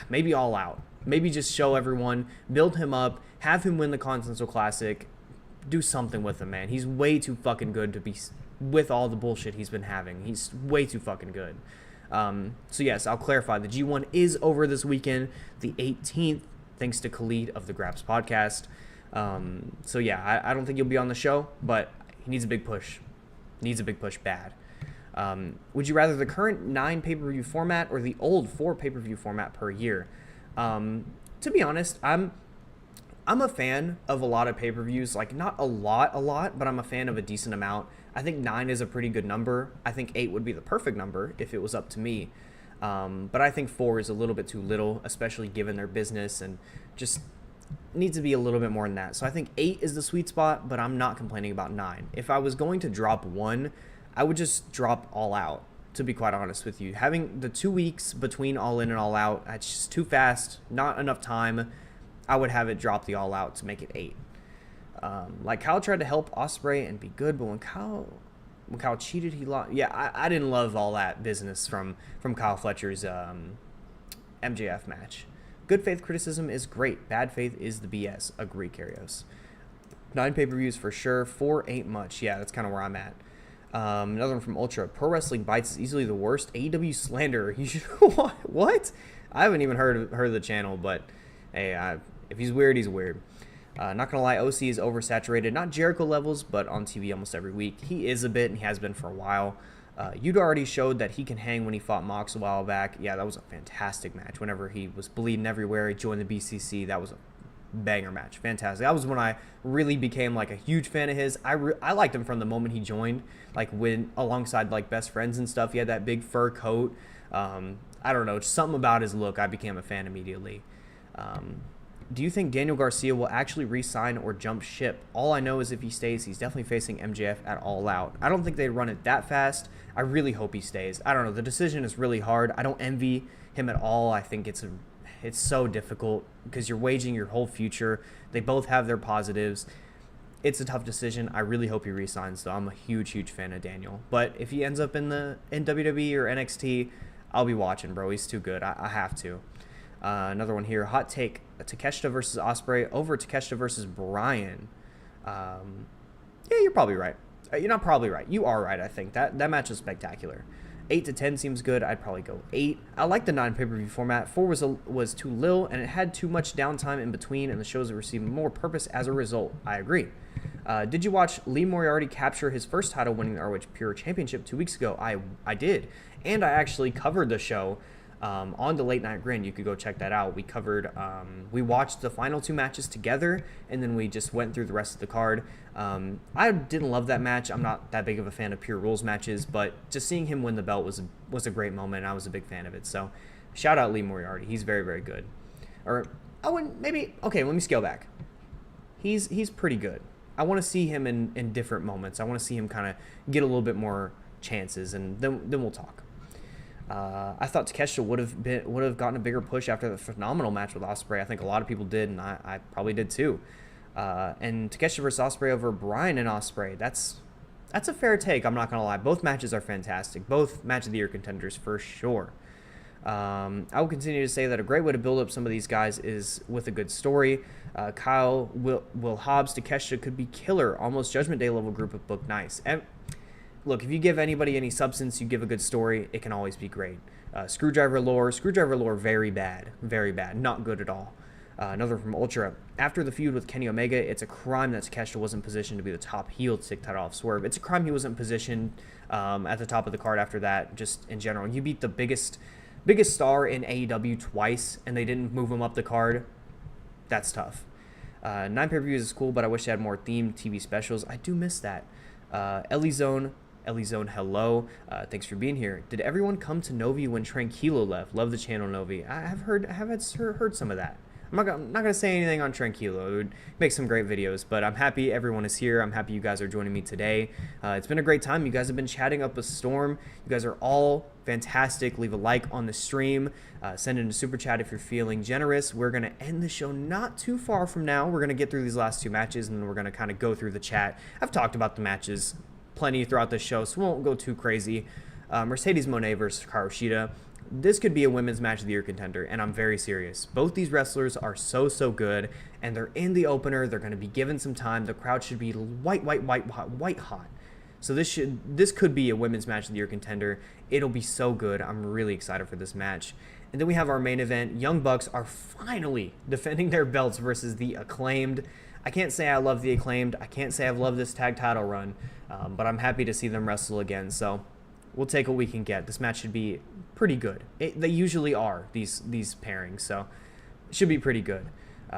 maybe All Out. Maybe just show everyone, build him up, have him win the Continental Classic, do something with him, man. He's way too fucking good to be with all the bullshit he's been having. He's way too fucking good. So, yes, I'll clarify. The G1 is over this weekend, the 18th, thanks to Khalid of the Graps podcast. So, yeah, I don't think he'll be on the show, but he needs a big push. Needs a big push bad. Would you rather the current 9 pay-per-view format or the old 4 pay-per-view format per year? To be honest, I'm a fan of a lot of pay-per-views, like not a lot, but I'm a fan of a decent amount. I think 9 is a pretty good number. I think 8 would be the perfect number if it was up to me. But I think 4 is a little bit too little, especially given their business, and just needs to be a little bit more than that. So I think 8 is the sweet spot, but I'm not complaining about 9. If I was going to drop 1, I would just drop All Out, to be quite honest with you. Having the 2 weeks between All In and All Out, it's just too fast, not enough time. I would have it drop the All Out to make it 8. Like Kyle tried to help Ospreay and be good, but when Kyle cheated, he lost. Yeah, I didn't love all that business from Kyle Fletcher's MJF match. Good faith criticism is great. Bad faith is the BS. Agree, Karios. 9 pay-per-views for sure. 4 ain't much. Yeah, that's kind of where I'm at. Another one from Ultra. Pro Wrestling Bites is easily the worst. AEW slander. You should. What? I haven't even heard of the channel, but hey, if he's weird, he's weird. Not gonna lie, OC is oversaturated. Not Jericho levels, but on TV almost every week. He is a bit, and he has been for a while. Yuta already showed that he can hang when he fought Mox a while back. Yeah, that was a fantastic match. Whenever he was bleeding everywhere, he joined the BCC. That was a banger match. Fantastic. That was when I really became like a huge fan of his. I liked him from the moment he joined, like when alongside like best friends and stuff. He had that big fur coat. I don't know, just something about his look. I became a fan immediately. Do you think Daniel Garcia will actually re-sign or jump ship? All I know is if he stays, he's definitely facing MJF at All Out. I don't think they'd run it that fast. I really hope he stays. I don't know. The decision is really hard. I don't envy him at all. I think it's so difficult because you're waging your whole future. They both have their positives. It's a tough decision. I really hope he re-signs, though. I'm a huge, huge fan of Daniel. But if he ends up in WWE or NXT, I'll be watching, bro. He's too good. I have to. Another one here. Hot take. Takeshita versus Ospreay over Takeshita versus Bryan. Yeah, you're probably right. You're not probably right. You are right, I think. That match was spectacular. 8 to 10 seems good. I'd probably go 8. I like the 9 pay-per-view format. 4 was too little, and it had too much downtime in between, and the shows have received more purpose as a result. I agree. Did you watch Lee Moriarty capture his first title winning the ROH Pure Championship 2 weeks ago? I did. And I actually covered the show on the Late Night Grind. You could go check that out. We covered, we watched the final 2 matches together, and then we just went through the rest of the card. I didn't love that match. I'm not that big of a fan of Pure Rules matches, but just seeing him win the belt was a great moment, and I was a big fan of it. So shout out Lee Moriarty. He's very, very good. Or I wouldn't, maybe, okay, let me scale back. He's pretty good. I want to see him in different moments. I want to see him kind of get a little bit more chances, and then we'll talk. I thought Takeshita would have gotten a bigger push after the phenomenal match with Ospreay. I think a lot of people did, and I probably did too. And Takeshita versus Ospreay over Bryan and Ospreay. That's a fair take. I'm not gonna lie. Both matches are fantastic. Both match of the year contenders for sure. I will continue to say that a great way to build up some of these guys is with a good story. Kyle, Will Hobbs, Takeshita could be killer. Almost Judgment Day level group of book nice. And look, if you give anybody any substance, you give a good story, it can always be great. Screwdriver lore, very bad, not good at all. Another from Ultra. After the feud with Kenny Omega, it's a crime that Takeshita wasn't positioned to be the top heel to take title off Swerve. It's a crime he wasn't positioned at the top of the card after that, just in general. You beat the biggest star in AEW twice, and they didn't move him up the card. That's tough. Nine pay-per-views is cool, but I wish they had more themed TV specials. I do miss that. Ellie Zone, hello. Thanks for being here. Did everyone come to Novi when Tranquilo left? Love the channel, Novi. I have heard some of that. I'm not gonna say anything on Tranquilo. It would make some great videos, but I'm happy everyone is here. I'm happy you guys are joining me today. It's been a great time. You guys have been chatting up a storm. You guys are all fantastic. Leave a like on the stream. Send in a super chat if you're feeling generous. We're gonna end the show not too far from now. We're gonna get through these last two matches, and then we're gonna kind of go through the chat. I've talked about the matches plenty throughout the show, so we won't go too crazy. Mercedes Moné versus Hikaru Shida. This could be a women's match of the year contender, and I'm very serious. Both these wrestlers are so good, and they're in the opener. They're going to be given some time. The crowd should be white hot. So this could be a women's match of the year contender. It'll be so good. I'm really excited for this match. And then we have our main event. Young Bucks are finally defending their belts versus the Acclaimed. I can't say I love the Acclaimed. I can't say I've loved this tag title run, but I'm happy to see them wrestle again. So we'll take what we can get. This match should be pretty good. They usually are, these pairings, so it should be pretty good.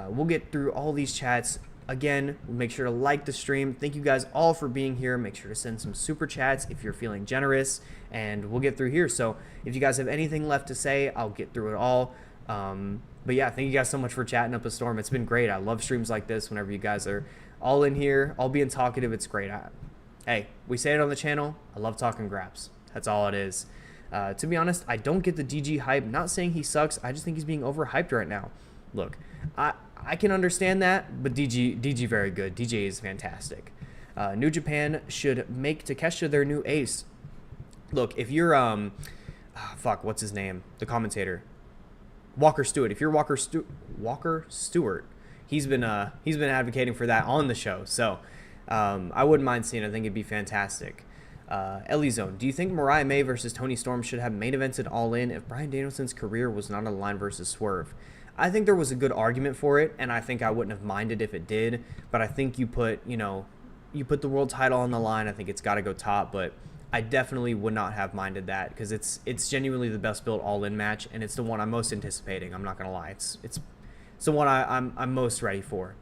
We'll get through all these chats. Again, make sure to like the stream. Thank you guys all for being here. Make sure to send some super chats if you're feeling generous, and we'll get through here. So if you guys have anything left to say, I'll get through it all. But yeah, thank you guys so much for chatting up a storm. It's been great. I love streams like this whenever you guys are all in here, all being talkative. It's great. Hey, we say it on the channel. I love talking graps. That's all it is. To be honest, I don't get the DG hype. Not saying he sucks. I just think he's being overhyped right now. Look, I can understand that, but DG very good. DJ is fantastic. New Japan should make Takeshita their new ace. Look, if you're what's his name? The commentator, Walker Stewart. If you're Walker Stewart, he's been advocating for that on the show. So I wouldn't mind seeing it. I think it'd be fantastic. Ellie Zone, do you think Mariah May versus Toni Storm should have main evented All In if Bryan Danielson's career was not on the line versus Swerve? I think there was a good argument for it, and I think I wouldn't have minded if it did. But I think you put the world title on the line. I think it's got to go top. But I definitely would not have minded that because it's genuinely the best built All In match, and it's the one I'm most anticipating. I'm not gonna lie, it's the one I'm most ready for.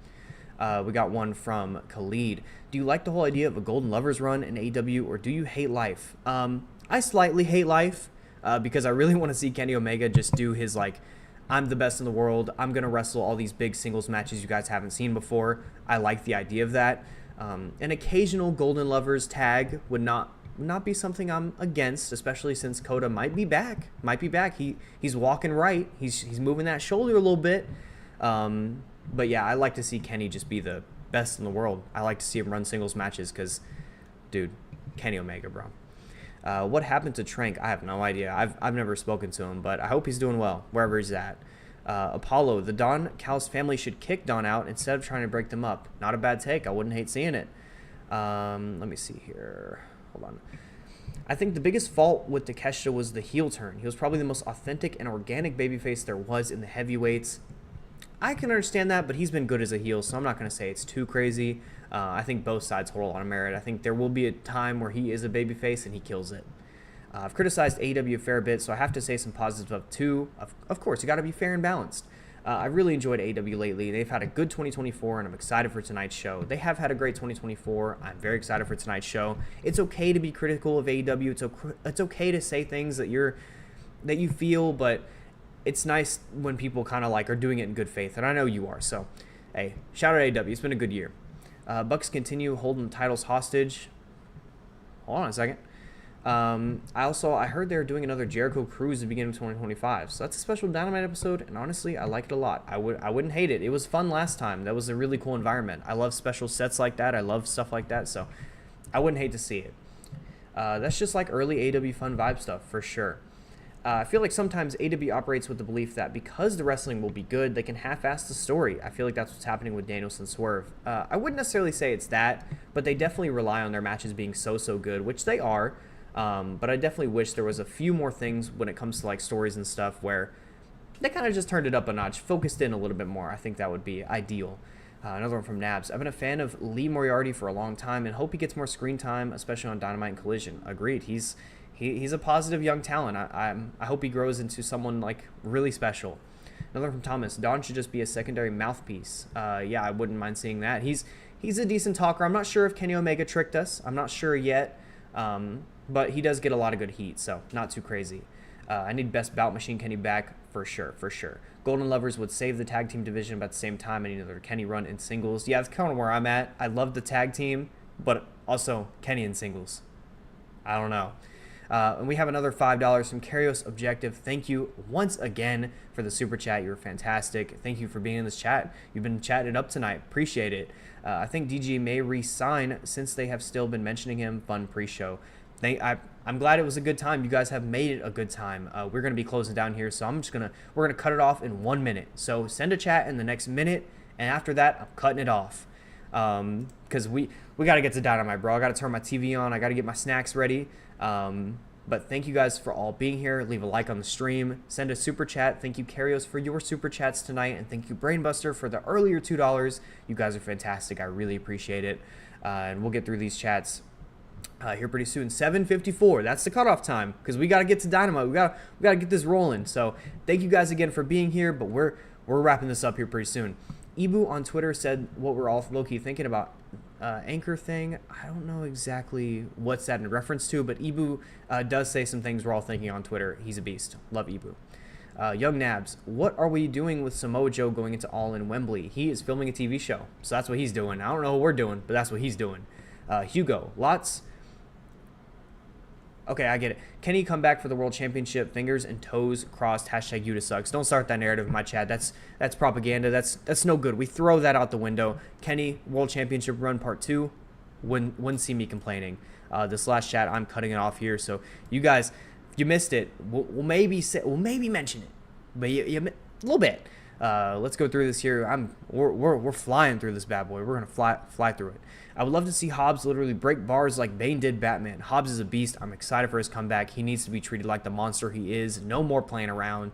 We got one from Khalid. Do you like the whole idea of a Golden Lovers run in AEW, or do you hate life? I slightly hate life because I really want to see Kenny Omega just do his, like, I'm the best in the world. I'm going to wrestle all these big singles matches you guys haven't seen before. I like the idea of that. An occasional Golden Lovers tag would not be something I'm against, especially since Kota might be back. He's walking right. He's moving that shoulder a little bit. But yeah, I like to see Kenny just be the best in the world. I like to see him run singles matches because, dude, Kenny Omega, bro. What happened to Trank? I have no idea. I've never spoken to him, but I hope he's doing well wherever he's at. Apollo, the Don Callis family should kick Don out instead of trying to break them up. Not a bad take. I wouldn't hate seeing it. Let me see here. Hold on. I think the biggest fault with Takeshita was the heel turn. He was probably the most authentic and organic babyface there was in the heavyweights. I can understand that, but he's been good as a heel, so I'm not going to say it's too crazy. I think both sides hold a lot of merit. I think there will be a time where he is a babyface and he kills it. I've criticized AEW a fair bit, so I have to say some positives of too. Of course, you got to be fair and balanced. I really enjoyed AEW lately. They've had a good 2024, and I'm excited for tonight's show. They have had a great 2024. I'm very excited for tonight's show. It's okay to be critical of AEW. It's okay to say things that you feel, but it's nice when people kind of like are doing it in good faith, and I know you are. So, hey, shout out to AEW. It's been a good year. Bucks continue holding the titles hostage. Hold on a second. I heard they're doing another Jericho Cruise at the beginning of 2025. So that's a special Dynamite episode, and honestly, I like it a lot. I wouldn't hate it. It was fun last time. That was a really cool environment. I love special sets like that. I love stuff like that, so I wouldn't hate to see it. That's just like early AEW fun vibe stuff, for sure. I feel like sometimes AEW operates with the belief that because the wrestling will be good, they can half-ass the story. I feel like that's what's happening with Danielson Swerve. I wouldn't necessarily say it's that, but they definitely rely on their matches being so good, which they are. But I definitely wish there was a few more things when it comes to like stories and stuff where they kind of just turned it up a notch, focused in a little bit more. I think that would be ideal. Another one from Nabs. I've been a fan of Lee Moriarty for a long time and hope he gets more screen time, especially on Dynamite and Collision. Agreed. He's a positive young talent. I hope he grows into someone like really special. Another from Thomas. Don should just be a secondary mouthpiece. Yeah, I wouldn't mind seeing that. He's a decent talker. I'm not sure if Kenny Omega tricked us. I'm not sure yet. But he does get a lot of good heat, so not too crazy. I need best bout machine Kenny back for sure. Golden Lovers would save the tag team division, but at the same time, I need another Kenny run in singles. Yeah, that's kind of where I'm at. I love the tag team, but also Kenny in singles. I don't know. And we have another $5 from Karios Objective. Thank you once again for the super chat. You were fantastic. Thank you for being in this chat. You've been chatting it up tonight. Appreciate it. I think DG may re-sign since they have still been mentioning him. Fun pre-show. I'm glad it was a good time. You guys have made it a good time. We're going to be closing down here, so we're going to cut it off in 1 minute. So send a chat in the next minute, and after that, I'm cutting it off. Because we got to get to Dynamite, bro. I got to turn my TV on. I got to get my snacks ready. But thank you guys for all being here. Leave a like on the stream. Send a super chat. Thank you, Karios, for your super chats tonight. And thank you, Brainbuster, for the earlier $2. You guys are fantastic. I really appreciate it. And we'll get through these chats here pretty soon. 7:54. That's the cutoff time because we got to get to Dynamite. We got to get this rolling. So thank you guys again for being here. But we're wrapping this up here pretty soon. Ibu on Twitter said what we're all low-key thinking about. Anchor thing, I don't know exactly what's that in reference to, but Ibu does say some things we're all thinking on Twitter. He's a beast. Love Ibu. Young Nabs, what are we doing with Samoa Joe going into All in Wembley? He is filming a TV show, so that's what he's doing. I don't know what we're doing, but that's what he's doing. Hugo, lots. Okay, I get it. Can he come back for the World Championship? Fingers and toes crossed. Hashtag Yuta sucks. Don't start that narrative in my chat. That's propaganda. That's no good. We throw that out the window. Kenny, World Championship run part 2. Wouldn't see me complaining. This last chat, I'm cutting it off here. So you guys, if you missed it, we'll maybe mention it, but a little bit. Let's go through this here. We're flying through this bad boy. We're gonna fly through it. I would love to see Hobbs literally break bars like Bane did Batman. Hobbs is a beast. I'm excited for his comeback. He needs to be treated like the monster he is. No more playing around.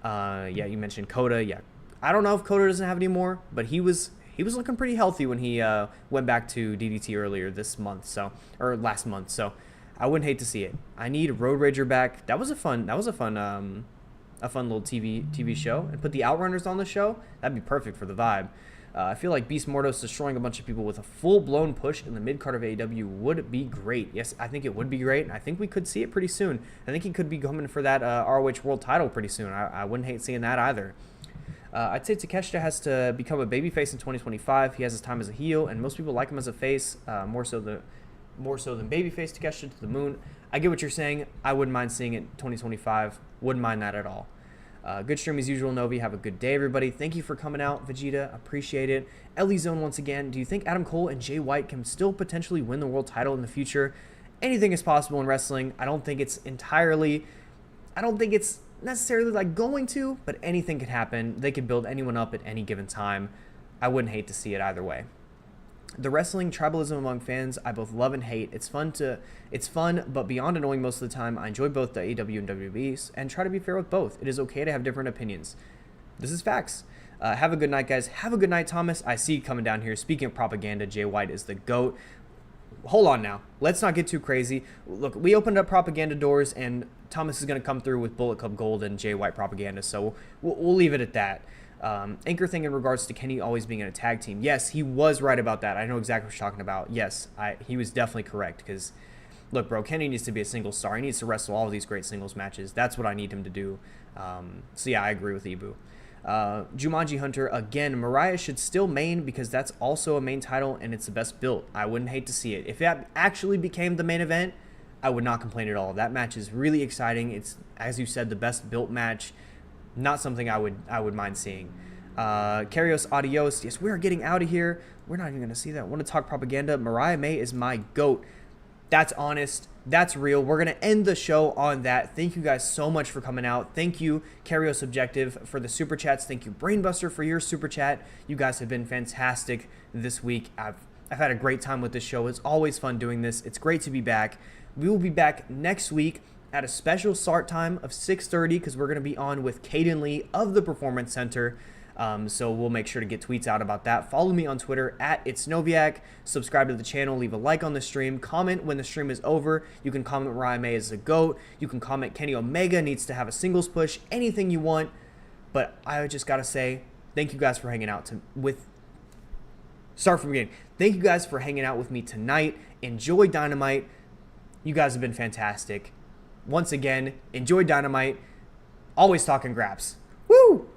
Yeah, you mentioned Coda. Yeah, I don't know if Coda doesn't have any more, but he was looking pretty healthy when he went back to DDT earlier this month, or last month. So I wouldn't hate to see it. I need Road Rager back. That was a fun little TV show, and put the Outrunners on the show. That'd be perfect for the vibe. I feel like Beast Mordos destroying a bunch of people with a full-blown push in the mid-card of AEW would be great. Yes, I think it would be great, and I think we could see it pretty soon. I think he could be coming for that ROH World title pretty soon. I wouldn't hate seeing that either. I'd say Takeshita has to become a babyface in 2025. He has his time as a heel, and most people like him as a face, more so than babyface Takeshita to the moon. I get what you're saying. I wouldn't mind seeing it 2025. Wouldn't mind that at all. Good stream as usual, Novi. Have a good day, everybody. Thank you for coming out, Vegeta. Appreciate it. Ellie Zone once again. Do you think Adam Cole and Jay White can still potentially win the world title in the future? Anything is possible in wrestling. I don't think it's necessarily like going to, but anything could happen. They could build anyone up at any given time. I wouldn't hate to see it either way. The wrestling tribalism among fans, I both love and hate. It's fun, but beyond annoying most of the time. I enjoy both the AEW and WWEs and try to be fair with both. It is okay to have different opinions. This is facts. Have a good night, guys. Have a good night, Thomas. I see you coming down here. Speaking of propaganda, Jay White is the GOAT. Hold on now. Let's not get too crazy. Look, we opened up propaganda doors, and Thomas is going to come through with Bullet Club Gold and Jay White propaganda, so we'll leave it at that. Anchor thing in regards to Kenny always being in a tag team. Yes, he was right about that. I know exactly what you're talking about. Yes, he was definitely correct because, look, bro, Kenny needs to be a single star. He needs to wrestle all of these great singles matches. That's what I need him to do. So, yeah, I agree with Ibu. Jumanji Hunter, again, Mariah should still main because that's also a main title and it's the best built. I wouldn't hate to see it. If that actually became the main event, I would not complain at all. That match is really exciting. It's, as you said, the best built match. Not something I would mind seeing. Karios, adios. Yes, we are getting out of here. We're not even going to see that. Want to talk propaganda? Mariah May is my GOAT. That's honest. That's real. We're going to end the show on that. Thank you guys so much for coming out. Thank you, Karios Objective, for the super chats. Thank you, Brainbuster, for your super chat. You guys have been fantastic this week. I've had a great time with this show. It's always fun doing this. It's great to be back. We will be back next week at a special start time of 6:30 because we're going to be on with Caden Lee of the Performance Center. So we'll make sure to get tweets out about that. Follow me on Twitter at @itsnoviak. Subscribe to the channel. Leave a like on the stream. Comment when the stream is over. You can comment Mariah May is a GOAT. You can comment Kenny Omega needs to have a singles push. Anything you want. But I just got to say, thank you guys for hanging out Start from the beginning. Thank you guys for hanging out with me tonight. Enjoy Dynamite. You guys have been fantastic. Once again, enjoy Dynamite. Always talking graps. Woo!